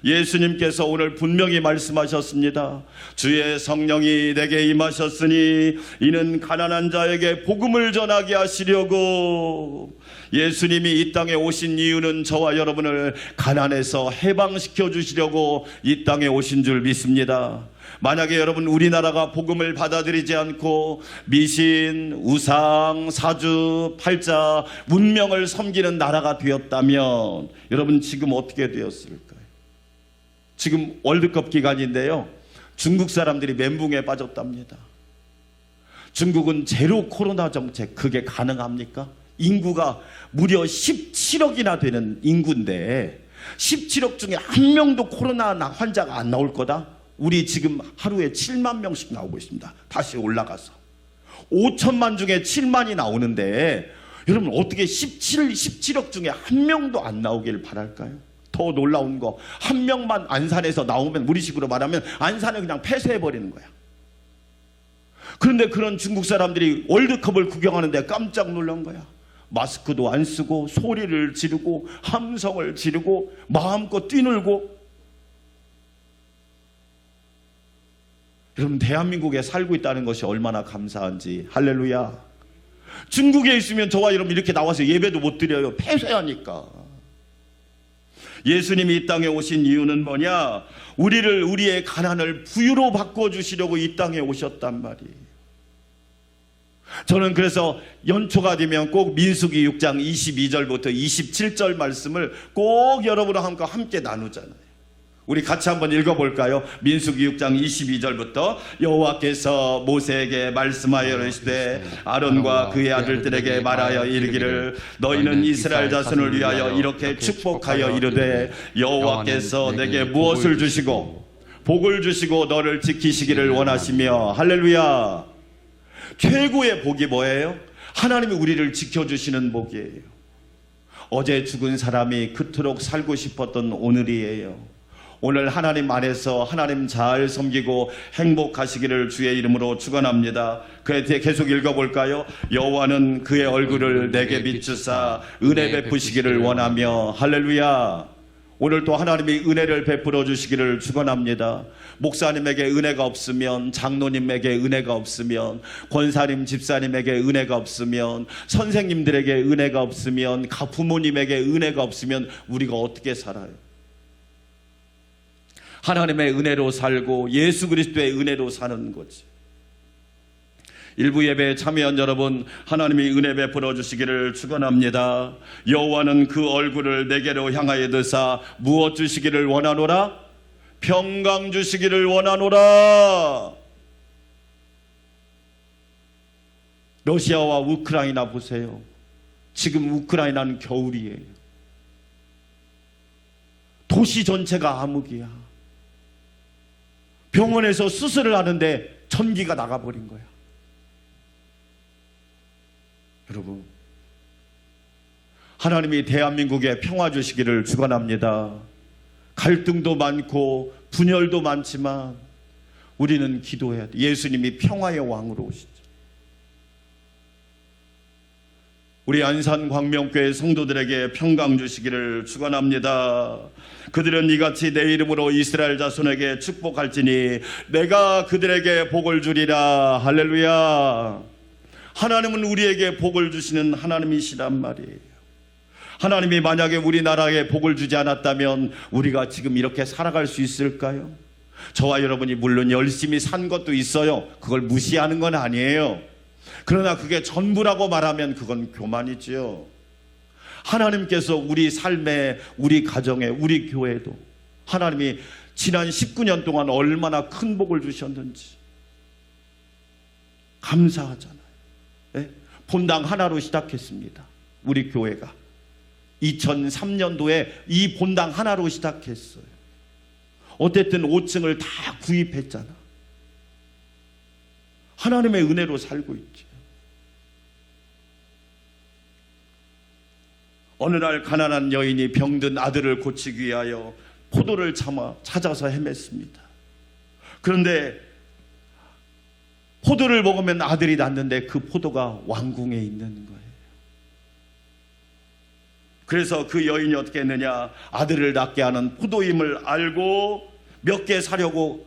예수님께서 오늘 분명히 말씀하셨습니다. 주의 성령이 내게 임하셨으니 이는 가난한 자에게 복음을 전하게 하시려고. 예수님이 이 땅에 오신 이유는 저와 여러분을 가난에서 해방시켜 주시려고 이 땅에 오신 줄 믿습니다. 만약에 여러분 우리나라가 복음을 받아들이지 않고 미신, 우상, 사주, 팔자, 문명을 섬기는 나라가 되었다면 여러분 지금 어떻게 되었을까요? 지금 월드컵 기간인데요, 중국 사람들이 멘붕에 빠졌답니다. 중국은 제로 코로나 정책, 그게 가능합니까? 인구가 무려 17억이나 되는 인구인데 17억 중에 한 명도 코로나 환자가 안 나올 거다? 우리 지금 하루에 7만 명씩 나오고 있습니다. 다시 올라가서 5천만 중에 7만이 나오는데 여러분 어떻게 17억 중에 한 명도 안 나오길 바랄까요? 더 놀라운 거, 한 명만 안산에서 나오면 우리식으로 말하면 안산을 그냥 폐쇄해버리는 거야. 그런데 그런 중국 사람들이 월드컵을 구경하는데 깜짝 놀란 거야. 마스크도 안 쓰고 소리를 지르고 함성을 지르고 마음껏 뛰놀고. 여러분 대한민국에 살고 있다는 것이 얼마나 감사한지. 할렐루야. 중국에 있으면 저와 여러분 이렇게 나와서 예배도 못 드려요. 폐쇄하니까. 예수님이 이 땅에 오신 이유는 뭐냐? 우리의 가난을 부유로 바꿔주시려고 이 땅에 오셨단 말이에요. 저는 그래서 연초가 되면 꼭 민수기 6장 22절부터 27절 말씀을 꼭 여러분과 함께 나누잖아요. 우리 같이 한번 읽어볼까요? 민수기 6장 22절부터 여호와께서 모세에게 말씀하여 이르시되 아론과 그의 아들들에게 말하여 이르기를 너희는 이스라엘 자손을 위하여 이렇게 축복하여 이르되 여호와께서 내게 무엇을 주시고 복을 주시고 너를 지키시기를 원하시며. 할렐루야. 최고의 복이 뭐예요? 하나님이 우리를 지켜주시는 복이에요. 어제 죽은 사람이 그토록 살고 싶었던 오늘이에요. 오늘 하나님 안에서 하나님 잘 섬기고 행복하시기를 주의 이름으로 축원합니다. 그에 대해 계속 읽어볼까요? 여호와는 그의 얼굴을 내게 비추사 은혜 베푸시기를 원하며. 할렐루야. 오늘 또 하나님이 은혜를 베풀어 주시기를 축원합니다. 목사님에게 은혜가 없으면, 장로님에게 은혜가 없으면, 권사님 집사님에게 은혜가 없으면, 선생님들에게 은혜가 없으면, 부모님에게 은혜가 없으면 우리가 어떻게 살아요? 하나님의 은혜로 살고 예수 그리스도의 은혜로 사는 거지. 일부 예배에 참여한 여러분, 하나님이 은혜 베풀어 주시기를 축원합니다. 여호와는 그 얼굴을 내게로 향하여 드사 무엇 주시기를 원하노라? 평강 주시기를 원하노라. 러시아와 우크라이나 보세요. 지금 우크라이나는 겨울이에요. 도시 전체가 암흑이야. 병원에서 수술을 하는데 전기가 나가버린 거야. 여러분, 하나님이 대한민국에 평화 주시기를 축원합니다. 갈등도 많고 분열도 많지만 우리는 기도해야 돼. 예수님이 평화의 왕으로 오시죠. 우리 안산광명교회 성도들에게 평강 주시기를 축원합니다. 그들은 이같이 내 이름으로 이스라엘 자손에게 축복할지니 내가 그들에게 복을 주리라. 할렐루야. 하나님은 우리에게 복을 주시는 하나님이시란 말이에요. 하나님이 만약에 우리나라에 복을 주지 않았다면 우리가 지금 이렇게 살아갈 수 있을까요? 저와 여러분이 물론 열심히 산 것도 있어요. 그걸 무시하는 건 아니에요. 그러나 그게 전부라고 말하면 그건 교만이지요. 하나님께서 우리 삶에, 우리 가정에, 우리 교회도 하나님이 지난 19년 동안 얼마나 큰 복을 주셨는지 감사하잖아요. 네? 본당 하나로 시작했습니다. 우리 교회가 2003년도에 이 본당 하나로 시작했어요. 어쨌든 5층을 다 구입했잖아. 하나님의 은혜로 살고 있지. 어느 날 가난한 여인이 병든 아들을 고치기 위하여 포도를 찾아서 헤맸습니다. 그런데 포도를 먹으면 아들이 낳는데 그 포도가 왕궁에 있는 거예요. 그래서 그 여인이 어떻게 했느냐, 아들을 낳게 하는 포도임을 알고 몇 개 사려고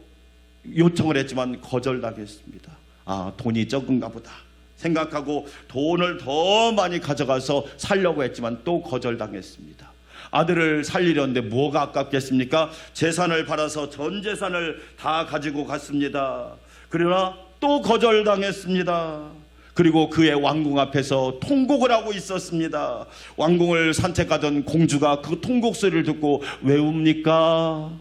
요청을 했지만 거절당했습니다. 아, 돈이 적은가 보다 생각하고 돈을 더 많이 가져가서 살려고 했지만 또 거절당했습니다. 아들을 살리려는데 뭐가 아깝겠습니까? 재산을 팔아서 전 재산을 다 가지고 갔습니다. 그러나 또 거절당했습니다. 그리고 그의 왕궁 앞에서 통곡을 하고 있었습니다. 왕궁을 산책하던 공주가 그 통곡 소리를 듣고 왜 웁니까?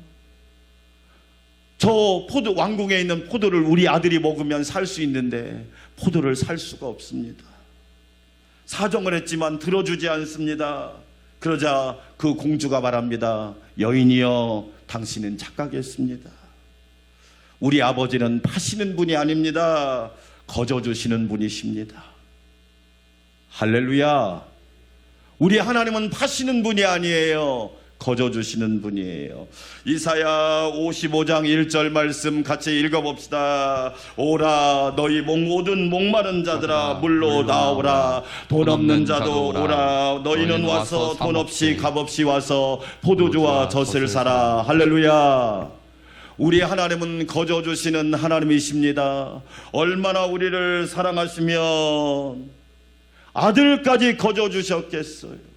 저 왕궁에 있는 포도를 우리 아들이 먹으면 살 수 있는데 포도를 살 수가 없습니다. 사정을 했지만 들어주지 않습니다. 그러자 그 공주가 말합니다. 여인이여, 당신은 착각했습니다. 우리 아버지는 파시는 분이 아닙니다. 거저 주시는 분이십니다. 할렐루야. 우리 하나님은 파시는 분이 아니에요. 거저 주시는 분이에요. 이사야 55장 1절 말씀 같이 읽어봅시다. 오라, 너희 모든 목마른 자들아 물로 나오라. 돈 없는 자도 오라. 너희는 와서 돈 없이 값 없이 와서 포도주와 젖을 사라. 할렐루야. 우리 하나님은 거저 주시는 하나님이십니다. 얼마나 우리를 사랑하시면 아들까지 거저 주셨겠어요.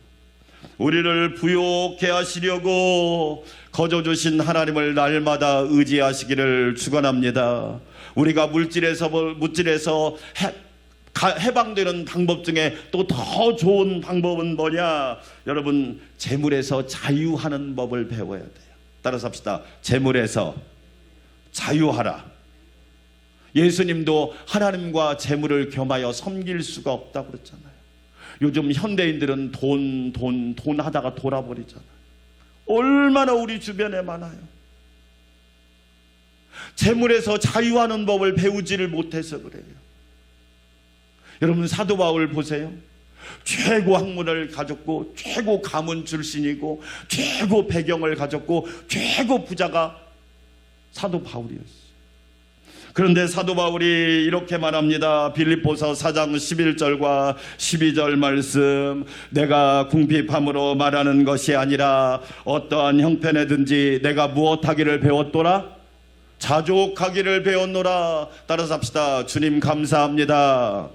우리를 부욕해 하시려고 거저 주신 하나님을 날마다 의지하시기를 축원합니다. 우리가 물질에서 해방되는 방법 중에 또 더 좋은 방법은 뭐냐? 여러분, 재물에서 자유하는 법을 배워야 돼요. 따라서 합시다. 재물에서 자유하라. 예수님도 하나님과 재물을 겸하여 섬길 수가 없다고 그랬잖아요. 요즘 현대인들은 돈 하다가 돌아버리잖아요. 얼마나 우리 주변에 많아요. 재물에서 자유하는 법을 배우지를 못해서 그래요. 여러분, 사도 바울 보세요. 최고 학문을 가졌고 최고 가문 출신이고 최고 배경을 가졌고 최고 부자가 사도 바울이었어요. 그런데 사도 바울이 이렇게 말합니다. 빌립보서 4장 11절과 12절 말씀. 내가 궁핍함으로 말하는 것이 아니라 어떠한 형편에든지 내가 무엇하기를 배웠더라? 자족하기를 배웠노라. 따라서 합시다. 주님 감사합니다.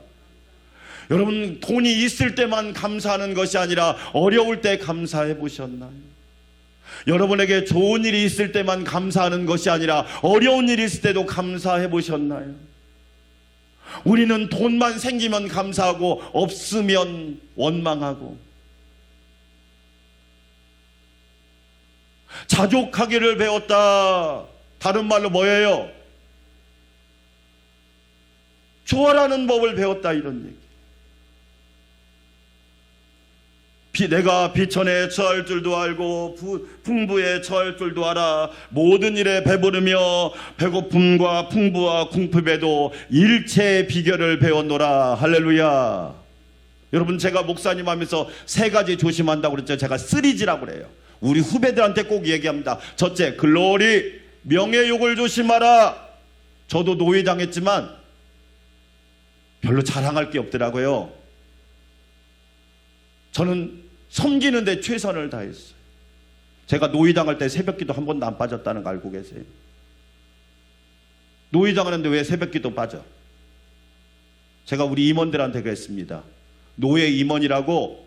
여러분, 돈이 있을 때만 감사하는 것이 아니라 어려울 때 감사해 보셨나요? 여러분에게 좋은 일이 있을 때만 감사하는 것이 아니라 어려운 일이 있을 때도 감사해 보셨나요? 우리는 돈만 생기면 감사하고 없으면 원망하고, 자족하기를 배웠다. 다른 말로 뭐예요? 초월하는 법을 배웠다, 이런 얘기. 내가 비천에 처할 줄도 알고 풍부에 처할 줄도 알아. 모든 일에 배부르며 배고픔과 풍부와 궁핍에도 일체의 비결을 배웠노라. 할렐루야. 여러분, 제가 목사님 하면서 세 가지 조심한다고 그랬죠. 제가 3G라고 그래요. 우리 후배들한테 꼭 얘기합니다. 첫째, 글로리, 명예욕을 조심하라. 저도 노예당했지만 별로 자랑할 게 없더라고요. 저는 섬기는데 최선을 다했어요. 제가 노예당할 때 새벽기도 한 번도 안 빠졌다는 거 알고 계세요? 노예당하는데 왜 새벽기도 빠져? 제가 우리 임원들한테 그랬습니다. 노예 임원이라고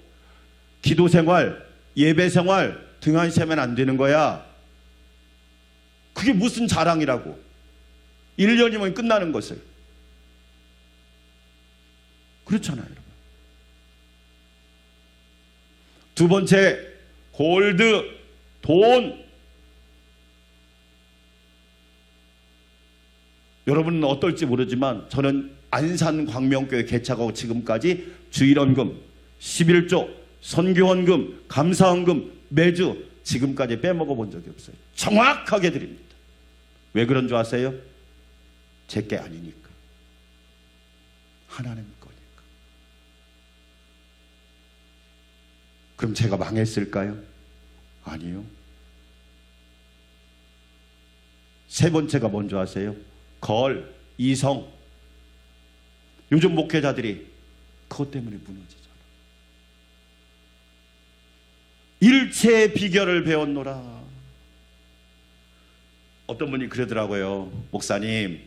기도생활, 예배생활 등한시하면 안 되는 거야. 그게 무슨 자랑이라고. 1년이면 끝나는 것을. 그렇잖아요. 두 번째, 골드, 돈. 여러분은 어떨지 모르지만 저는 안산 광명교회 개척하고 지금까지 주일원금 11조, 선교헌금, 감사헌금 매주 지금까지 빼먹어 본 적이 없어요. 정확하게 드립니다. 왜 그런 줄 아세요? 제게 아니니까. 하나님 거니까. 그럼 제가 망했을까요? 아니요. 세 번째가 뭔지 아세요? 걸, 이성. 요즘 목회자들이 그것 때문에 무너지잖아. 일체의 비결을 배웠노라. 어떤 분이 그러더라고요. 목사님,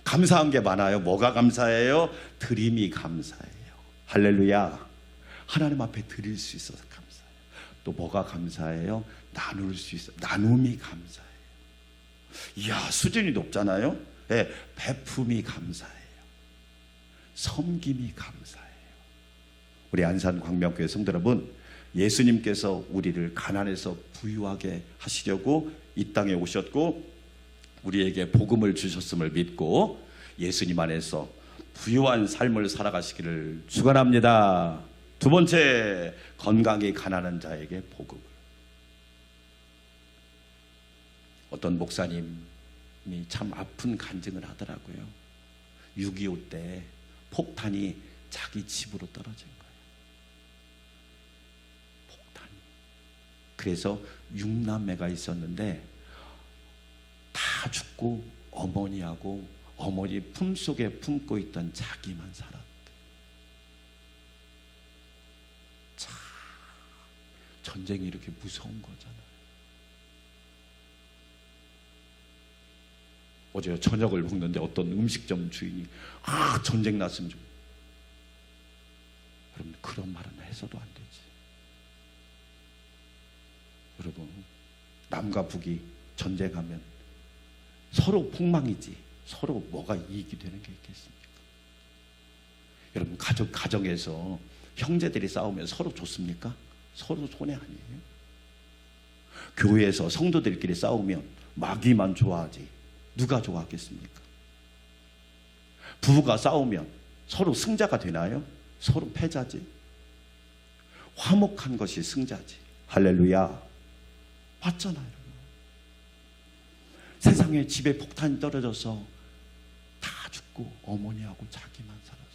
감사한 게 많아요. 뭐가 감사해요? 드림이 감사해요. 할렐루야. 하나님 앞에 드릴 수 있어서 감사해요. 또 뭐가 감사해요? 나눌 수 있어. 나눔이 감사해요. 이야, 수준이 높잖아요. 네, 베품이 감사해요. 섬김이 감사해요. 우리 안산 광명교회 성도 여러분, 예수님께서 우리를 가난해서 부유하게 하시려고 이 땅에 오셨고 우리에게 복음을 주셨음을 믿고 예수님 안에서 부유한 삶을 살아가시기를 축원합니다. 두 번째, 건강이 가난한 자에게 복음을. 어떤 목사님이 참 아픈 간증을 하더라고요. 6.25 때 폭탄이 자기 집으로 떨어진 거예요. 폭탄이. 그래서 6남매가 있었는데 다 죽고 어머니하고 어머니 품속에 품고 있던 자기만 살았대. 참, 전쟁이 이렇게 무서운 거잖아요. 어제 저녁을 먹는데 어떤 음식점 주인이 전쟁 났으면 좀, 여러분 그런 말은 해서도 안 되지. 여러분, 남과 북이 전쟁하면 서로 폭망이지 서로 뭐가 이익이 되는 게 있겠습니까? 여러분, 가정에서 형제들이 싸우면 서로 좋습니까? 서로 손해 아니에요? 교회에서 성도들끼리 싸우면 마귀만 좋아하지 누가 좋아하겠습니까? 부부가 싸우면 서로 승자가 되나요? 서로 패자지. 화목한 것이 승자지. 할렐루야. 맞잖아요, 여러분. 세상에 집에 폭탄이 떨어져서 다 죽고 어머니하고 자기만 살았어.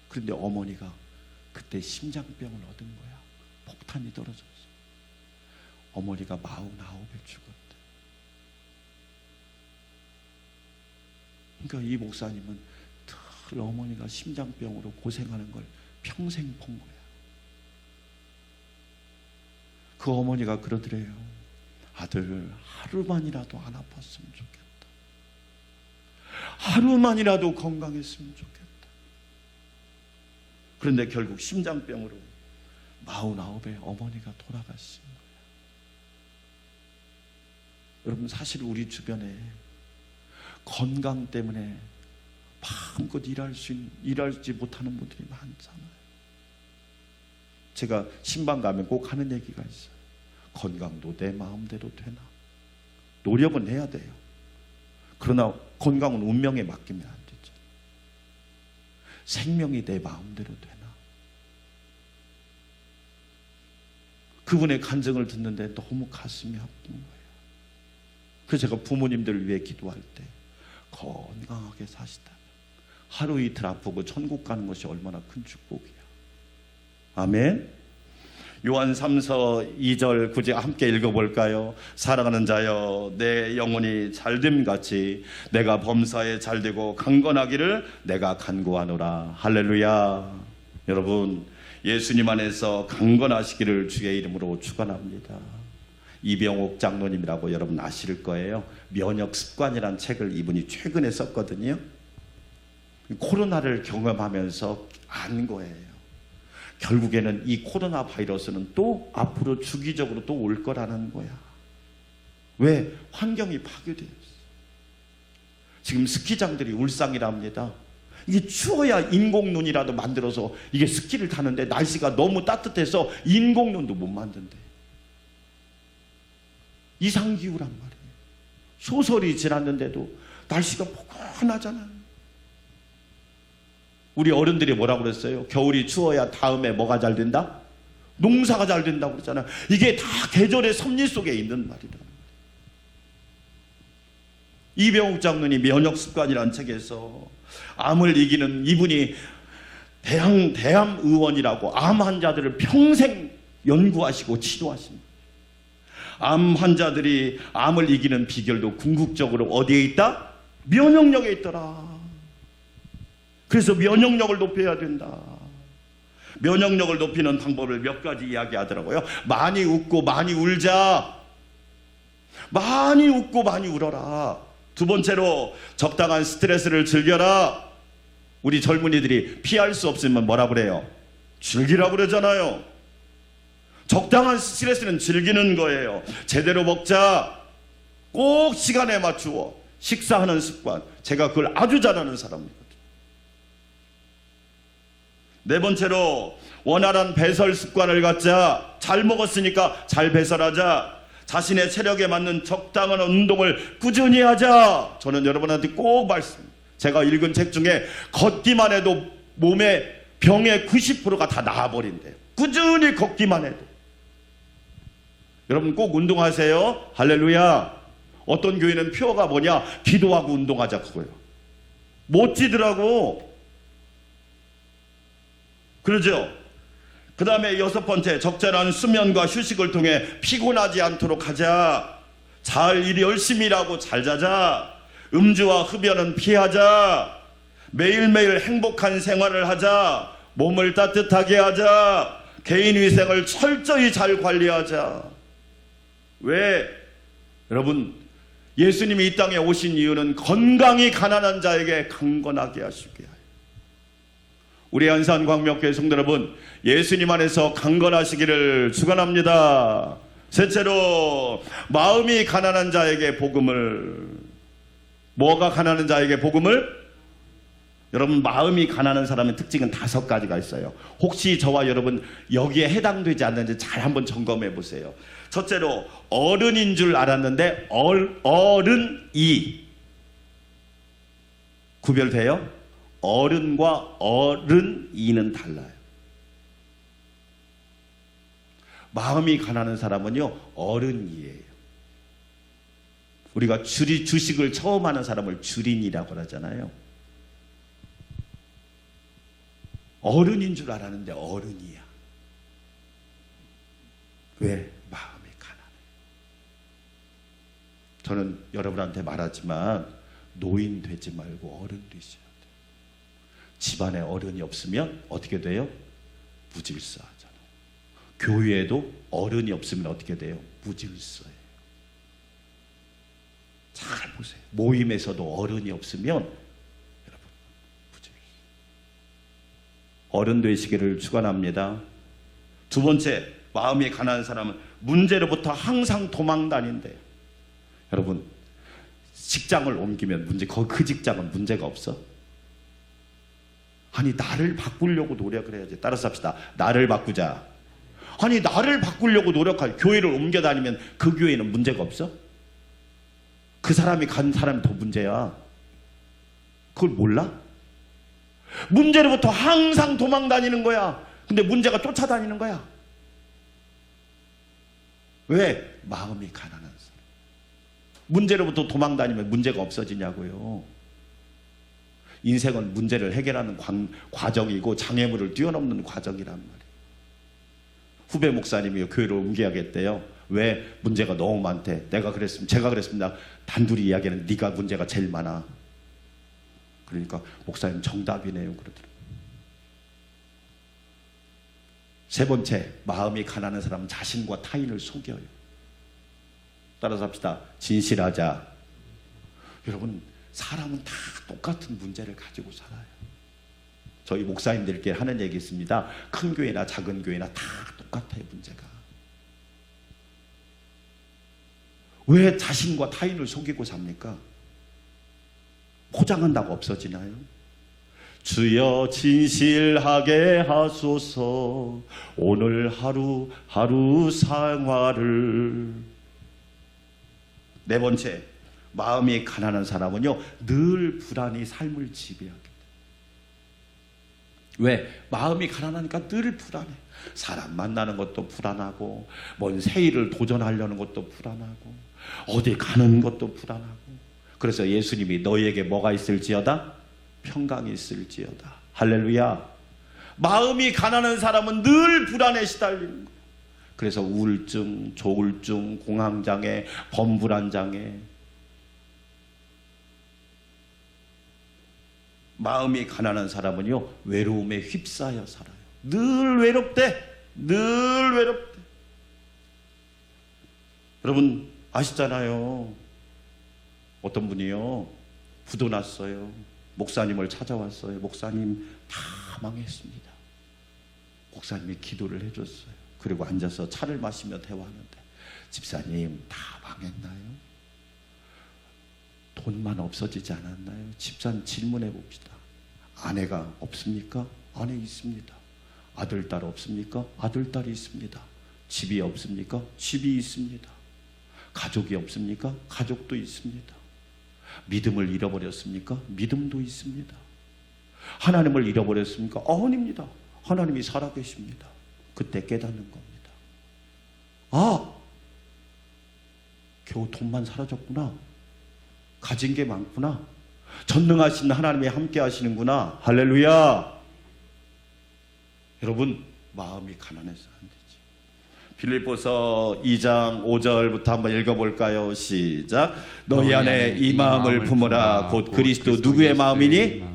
그런데 어머니가 그때 심장병을 얻은 거야. 폭탄이 떨어져서. 어머니가 49에 죽었대. 그러니까 이 목사님은 늘 어머니가 심장병으로 고생하는 걸 평생 본 거야. 그 어머니가 그러더래요. 아들, 하루만이라도 안 아팠으면 좋겠다. 하루만이라도 건강했으면 좋겠다. 그런데 결국 심장병으로 49에 어머니가 돌아가신 거야. 여러분, 사실 우리 주변에 건강 때문에 마음껏 일하지 못하는 분들이 많잖아요. 제가 신방 가면 꼭 하는 얘기가 있어요. 건강도 내 마음대로 되나? 노력은 해야 돼요. 그러나 건강은 운명에 맡기면 안 되죠. 생명이 내 마음대로 되나? 그분의 간증을 듣는데 너무 가슴이 아픈 거예요. 그래서 제가 부모님들을 위해 기도할 때 건강하게 사시다면 하루 이틀 아프고 천국 가는 것이 얼마나 큰 축복이야. 아멘. 요한 3서 2절 굳이 함께 읽어볼까요? 사랑하는 자여, 내 영혼이 잘됨 같이 내가 범사에 잘되고 강건하기를 내가 간구하노라. 할렐루야. 여러분, 예수님 안에서 강건하시기를 주의 이름으로 축원합니다. 이병옥 장로님이라고 여러분 아실 거예요. 면역 습관이라는 책을 이분이 최근에 썼거든요. 코로나를 경험하면서 안 거예요. 결국에는 이 코로나 바이러스는 또 앞으로 주기적으로 또 올 거라는 거야. 왜? 환경이 파괴되었어. 지금 스키장들이 울상이랍니다. 이게 추워야 인공눈이라도 만들어서 이게 스키를 타는데 날씨가 너무 따뜻해서 인공눈도 못 만든대. 이상기후란 말이에요. 소설이 지났는데도 날씨가 포근하잖아요. 우리 어른들이 뭐라고 그랬어요? 겨울이 추워야 다음에 뭐가 잘 된다? 농사가 잘 된다고 그러잖아요. 이게 다 계절의 섭리 속에 있는 말이다. 이병욱 장로님 면역습관이라는 책에서 암을 이기는, 이분이 대암 의원이라고 암 환자들을 평생 연구하시고 치료하십니다. 암 환자들이 암을 이기는 비결도 궁극적으로 어디에 있다? 면역력에 있더라. 그래서 면역력을 높여야 된다. 면역력을 높이는 방법을 몇 가지 이야기하더라고요. 많이 웃고 많이 울자. 많이 웃고 많이 울어라. 두 번째로 적당한 스트레스를 즐겨라. 우리 젊은이들이 피할 수 없으면 뭐라 그래요? 즐기라고 그러잖아요. 적당한 스트레스는 즐기는 거예요. 제대로 먹자. 꼭 시간에 맞추어 식사하는 습관. 제가 그걸 아주 잘하는 사람이거든요. 네 번째로 원활한 배설 습관을 갖자. 잘 먹었으니까 잘 배설하자. 자신의 체력에 맞는 적당한 운동을 꾸준히 하자. 저는 여러분한테 꼭 제가 읽은 책 중에 걷기만 해도 몸의 병의 90%가 다 나아버린대요. 꾸준히 걷기만 해도. 여러분 꼭 운동하세요. 할렐루야. 어떤 교회는 표어가 뭐냐? 기도하고 운동하자, 그거예요. 멋지더라고. 그러죠? 그 다음에 여섯 번째, 적절한 수면과 휴식을 통해 피곤하지 않도록 하자. 일 열심히 일하고 잘 자자. 음주와 흡연은 피하자. 매일매일 행복한 생활을 하자. 몸을 따뜻하게 하자. 개인 위생을 철저히 잘 관리하자. 왜? 여러분, 예수님이 이 땅에 오신 이유는 건강이 가난한 자에게 강건하게 하시게 하여. 우리 안산광명교회 성도 여러분, 예수님 안에서 강건하시기를 축원합니다. 셋째로, 마음이 가난한 자에게 복음을. 뭐가 가난한 자에게 복음을? 여러분, 마음이 가난한 사람의 특징은 5가지가 있어요. 혹시 저와 여러분 여기에 해당되지 않는지 잘 한번 점검해 보세요. 첫째로, 어른인 줄 알았는데 어른이. 구별돼요? 어른과 어른이는 달라요. 마음이 가난한 사람은요, 어른이에요. 우리가 주식을 처음 하는 사람을 주린이라고 하잖아요. 어른인 줄 알았는데 어른이야. 왜? 마음이 가난해. 저는 여러분한테 말하지만 노인 되지 말고 어른 되셔야 돼요. 집안에 어른이 없으면 어떻게 돼요? 무질서하잖아요. 교회에도 어른이 없으면 어떻게 돼요? 무질서해요. 잘 보세요. 모임에서도 어른이 없으면 여러분 무질서. 어른 되시기를 축원합니다. 두 번째, 마음이 가난한 사람은 문제로부터 항상 도망 다닌대요. 여러분, 직장을 옮기면 그 직장은 문제가 없어? 아니, 나를 바꾸려고 노력을 해야지. 따라서 합시다. 나를 바꾸자. 아니, 나를 바꾸려고 노력할 교회를 옮겨 다니면 그 교회는 문제가 없어? 그 사람이 간 사람이 더 문제야. 그걸 몰라? 문제로부터 항상 도망 다니는 거야. 근데 문제가 쫓아다니는 거야. 왜? 마음이 가난한 사람. 문제로부터 도망 다니면 문제가 없어지냐고요. 인생은 문제를 해결하는 과정이고 장애물을 뛰어넘는 과정이란 말이에요. 후배 목사님이 교회를 옮겨야겠대요. 왜? 문제가 너무 많대. 제가 그랬습니다. 단둘이 이야기하는 네가 문제가 제일 많아. 그러니까 목사님 정답이네요 그러더라고요. 세 번째, 마음이 가난한 사람은 자신과 타인을 속여요. 따라서 합시다. 진실하자. 여러분, 사람은 다 똑같은 문제를 가지고 살아요. 저희 목사님들께 하는 얘기 있습니다. 큰 교회나 작은 교회나 다 똑같아요, 문제가. 왜 자신과 타인을 속이고 삽니까? 포장한다고 없어지나요? 주여 진실하게 하소서 오늘 하루 생활을. 네 번째, 마음이 가난한 사람은요 늘 불안이 삶을 지배하게 돼요. 왜? 마음이 가난하니까 늘 불안해. 사람 만나는 것도 불안하고, 뭔 새 일을 도전하려는 것도 불안하고, 어디 가는 것도 불안하고. 그래서 예수님이 너희에게 뭐가 있을지어다? 평강이 있을지어다. 할렐루야. 마음이 가난한 사람은 늘 불안에 시달리는 거예요. 그래서 우울증, 조울증, 공황장애, 범불안장애. 마음이 가난한 사람은요, 외로움에 휩싸여 살아요. 늘 외롭대. 늘 외롭대. 여러분 아시잖아요. 어떤 분이요, 부도 났어요. 목사님을 찾아왔어요. 목사님 다 망했습니다. 목사님이 기도를 해줬어요. 그리고 앉아서 차를 마시며 대화하는데, 집사님 다 망했나요? 돈만 없어지지 않았나요? 집사님 질문해 봅시다. 아내가 없습니까? 아내 있습니다. 아들, 딸 없습니까? 아들, 딸이 있습니다. 집이 없습니까? 집이 있습니다. 가족이 없습니까? 가족도 있습니다. 믿음을 잃어버렸습니까? 믿음도 있습니다. 하나님을 잃어버렸습니까? 아닙니다. 하나님이 살아계십니다. 그때 깨닫는 겁니다. 아, 겨우 돈만 사라졌구나. 가진 게 많구나. 전능하신 하나님이 함께 하시는구나. 할렐루야. 여러분 마음이 가난해서 안 되지. 빌립보서 2장 5절부터 한번 읽어볼까요? 시작. 너희 안에 이 마음을 품으라. 곧 그리스도 누구의 마음이니?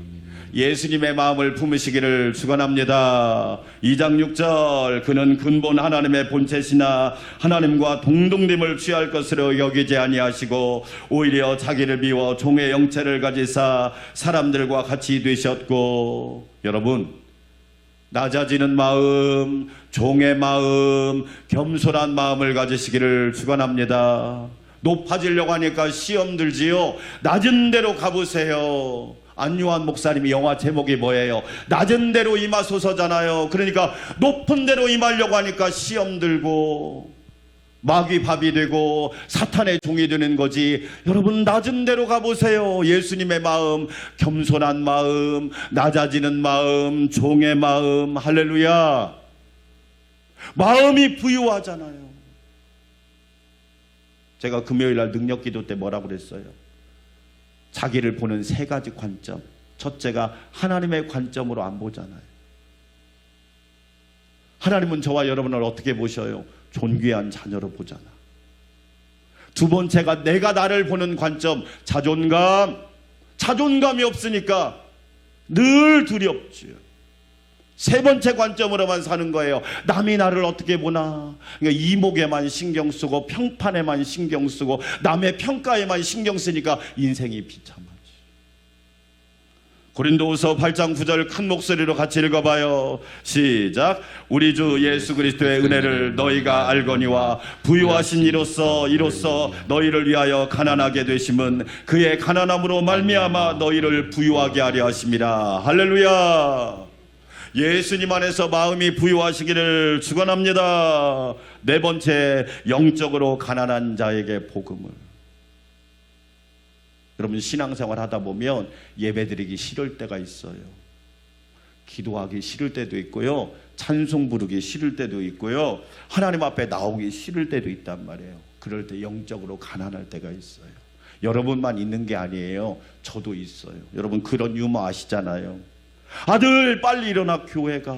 예수님의 마음을 품으시기를 축원합니다. 2장 6절. 그는 근본 하나님의 본체시나 하나님과 동등됨을 취할 것으로 여기지 아니하시고 오히려 자기를 비워 종의 형체를 가지사 사람들과 같이 되셨고. 여러분 낮아지는 마음, 종의 마음, 겸손한 마음을 가지시기를 축원합니다. 높아지려고 하니까 시험 들지요. 낮은 데로 가보세요. 안요한 목사님이 영화 제목이 뭐예요? 낮은 데로 임하소서잖아요. 그러니까 높은 데로 임하려고 하니까 시험 들고 마귀 밥이 되고 사탄의 종이 되는 거지. 여러분 낮은 데로 가보세요. 예수님의 마음, 겸손한 마음, 낮아지는 마음, 종의 마음. 할렐루야. 마음이 부유하잖아요. 제가 금요일날 능력기도 때 뭐라고 그랬어요? 자기를 보는 세 가지 관점. 첫째가 하나님의 관점으로 안 보잖아요. 하나님은 저와 여러분을 어떻게 보셔요? 존귀한 자녀로 보잖아. 두 번째가 내가 나를 보는 관점. 자존감. 자존감이 없으니까 늘 두렵지요. 세 번째 관점으로만 사는 거예요. 남이 나를 어떻게 보나. 그러니까 이목에만 신경 쓰고 평판에만 신경 쓰고 남의 평가에만 신경 쓰니까 인생이 비참하지. 고린도후서 8장 9절 큰 목소리로 같이 읽어봐요. 시작. 우리 주 예수 그리스도의 은혜를 너희가 알거니와 부유하신 이로써 너희를 위하여 가난하게 되심은 그의 가난함으로 말미암아 너희를 부유하게 하려 하심이라. 할렐루야. 예수님 안에서 마음이 부유하시기를 축원합니다. 네 번째, 영적으로 가난한 자에게 복음을. 여러분 신앙생활 하다 보면 예배드리기 싫을 때가 있어요. 기도하기 싫을 때도 있고요. 찬송 부르기 싫을 때도 있고요. 하나님 앞에 나오기 싫을 때도 있단 말이에요. 그럴 때 영적으로 가난할 때가 있어요. 여러분만 있는 게 아니에요. 저도 있어요. 여러분 그런 유머 아시잖아요. 아들 빨리 일어나 교회 가.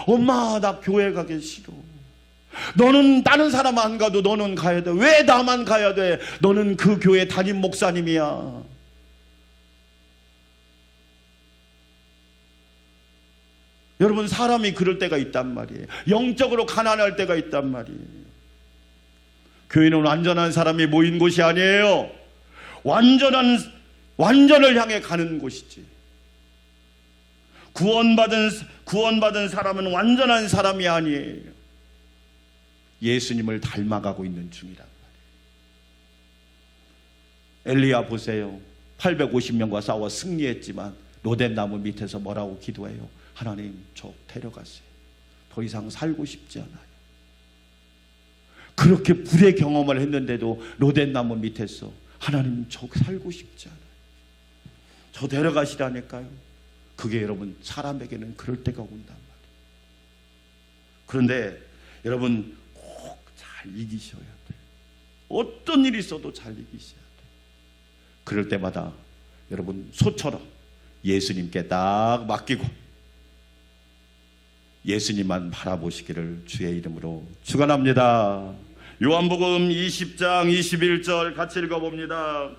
엄마 나 교회 가기 싫어. 너는 다른 사람 안 가도 너는 가야 돼. 왜 나만 가야 돼? 너는 그 교회 담임 목사님이야. 여러분 사람이 그럴 때가 있단 말이에요. 영적으로 가난할 때가 있단 말이에요. 교회는 완전한 사람이 모인 곳이 아니에요. 완전을 향해 가는 곳이지. 구원받은 사람은 완전한 사람이 아니에요. 예수님을 닮아가고 있는 중이란 말이에요. 엘리야 보세요. 850명과 싸워 승리했지만 로뎀나무 밑에서 뭐라고 기도해요? 하나님 저 데려가세요. 더 이상 살고 싶지 않아요. 그렇게 불의 경험을 했는데도 로뎀나무 밑에서 하나님 저 살고 싶지 않아요. 저 데려가시라니까요. 그게 여러분 사람에게는 그럴 때가 온단 말이에요. 그런데 여러분 꼭 잘 이기셔야 돼요. 어떤 일이 있어도 잘 이기셔야 돼요. 그럴 때마다 여러분 소처럼 예수님께 딱 맡기고 예수님만 바라보시기를 주의 이름으로 축원합니다. 요한복음 20장 21절 같이 읽어봅니다.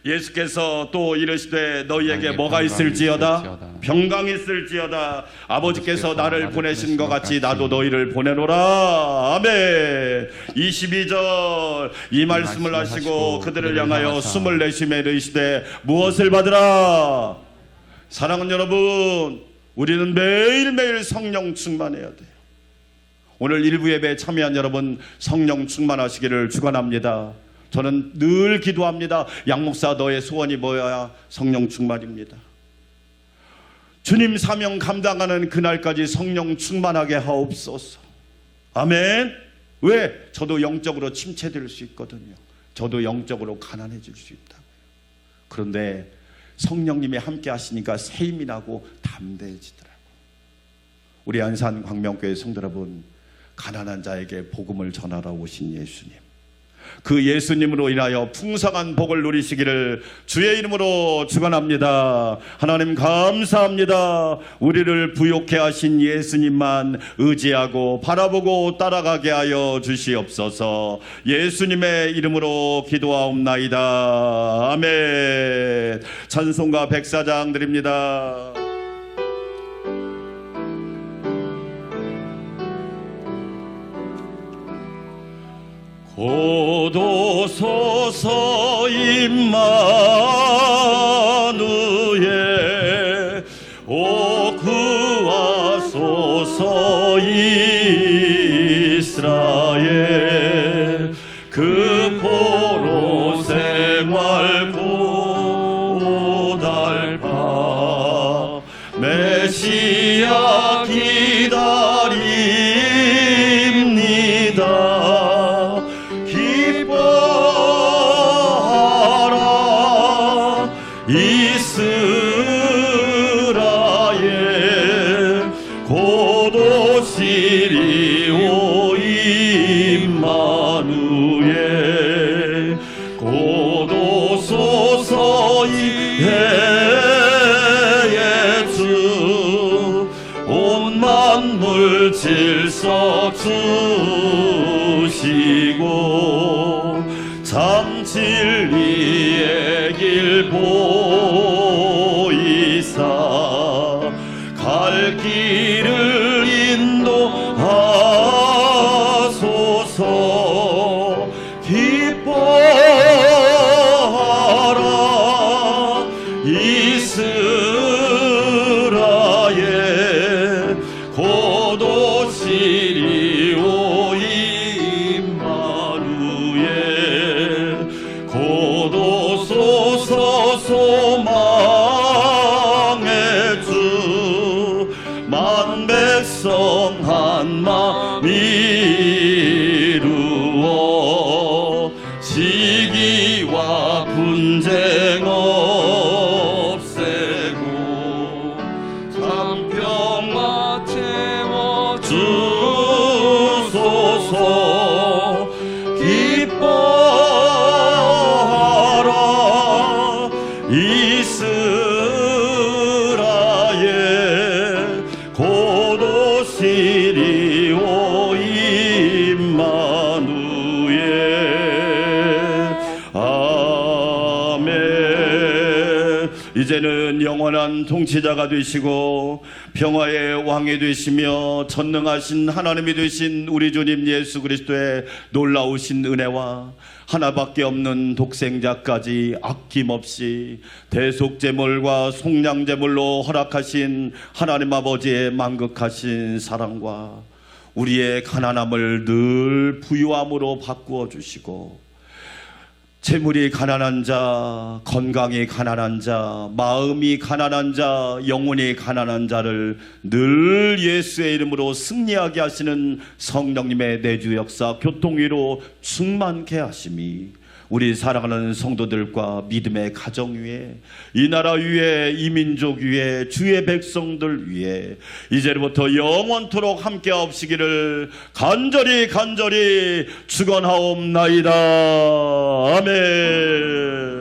예수께서 또 이르시되 너희에게 뭐가 있을지어다 평강이 있을지어다 아버지께서 나를 보내신 것 같이 나도 너희를 보내노라. 아멘. 22절 이 말씀을 하시고 그들을 향하여 숨을 내쉬며 이르시되 무엇을 받으라. 사랑하는 여러분, 우리는 매일매일 성령 충만해야 돼요. 오늘 일부 예배에 참여한 여러분 성령 충만하시기를 축원합니다. 저는 늘 기도합니다. 양 목사 너의 소원이 뭐야? 성령 충만입니다. 주님 사명 감당하는 그날까지 성령 충만하게 하옵소서. 아멘. 왜? 저도 영적으로 침체될 수 있거든요. 저도 영적으로 가난해질 수 있다고요. 그런데 성령님이 함께 하시니까 새 힘이 나고 담대해지더라고요. 우리 안산 광명교회 성도 여러분, 가난한 자에게 복음을 전하러 오신 예수님, 그 예수님으로 인하여 풍성한 복을 누리시기를 주의 이름으로 축원합니다. 하나님 감사합니다. 우리를 부욕해 하신 예수님만 의지하고 바라보고 따라가게 하여 주시옵소서. 예수님의 이름으로 기도하옵나이다. 아멘. 찬송가 백사장 드립니다. 고도소서 임마누엘 오 구하소서 이스라엘 그 포로 생활 고달파 메시아 기다립니다. 이스라엘 고도시리오 임마누엘 고도소서 이해의 주 온 만물 질서 주시고 참 진리의 길 보이사 갈 길을 인도하소서. 기뻐하라 이스라엘 고도시리오 임마누엘 고도소서 소망의 주 만백성 한마음 이루어 시기와 분쟁 없애고 참평화 채워 주소서. 기뻐하라 이스라엘 고도시리오 임마누엘. 아멘. 이제는 영원한 통치자가 되시고 평화의 왕이 되시며 전능하신 하나님이 되신 우리 주님 예수 그리스도의 놀라우신 은혜와 하나밖에 없는 독생자까지 아낌없이 대속제물과 속량제물로 허락하신 하나님 아버지의 만극하신 사랑과 우리의 가난함을 늘 부유함으로 바꾸어 주시고 재물이 가난한 자, 건강이 가난한 자, 마음이 가난한 자, 영혼이 가난한 자를 늘 예수의 이름으로 승리하게 하시는 성령님의 내주 역사 교통위로 충만케 하심이 우리 사랑하는 성도들과 믿음의 가정 위에, 이 나라 위에, 이 민족 위에, 주의 백성들 위에 이제부터 영원토록 함께하옵시기를 간절히 축원하옵나이다. 아멘.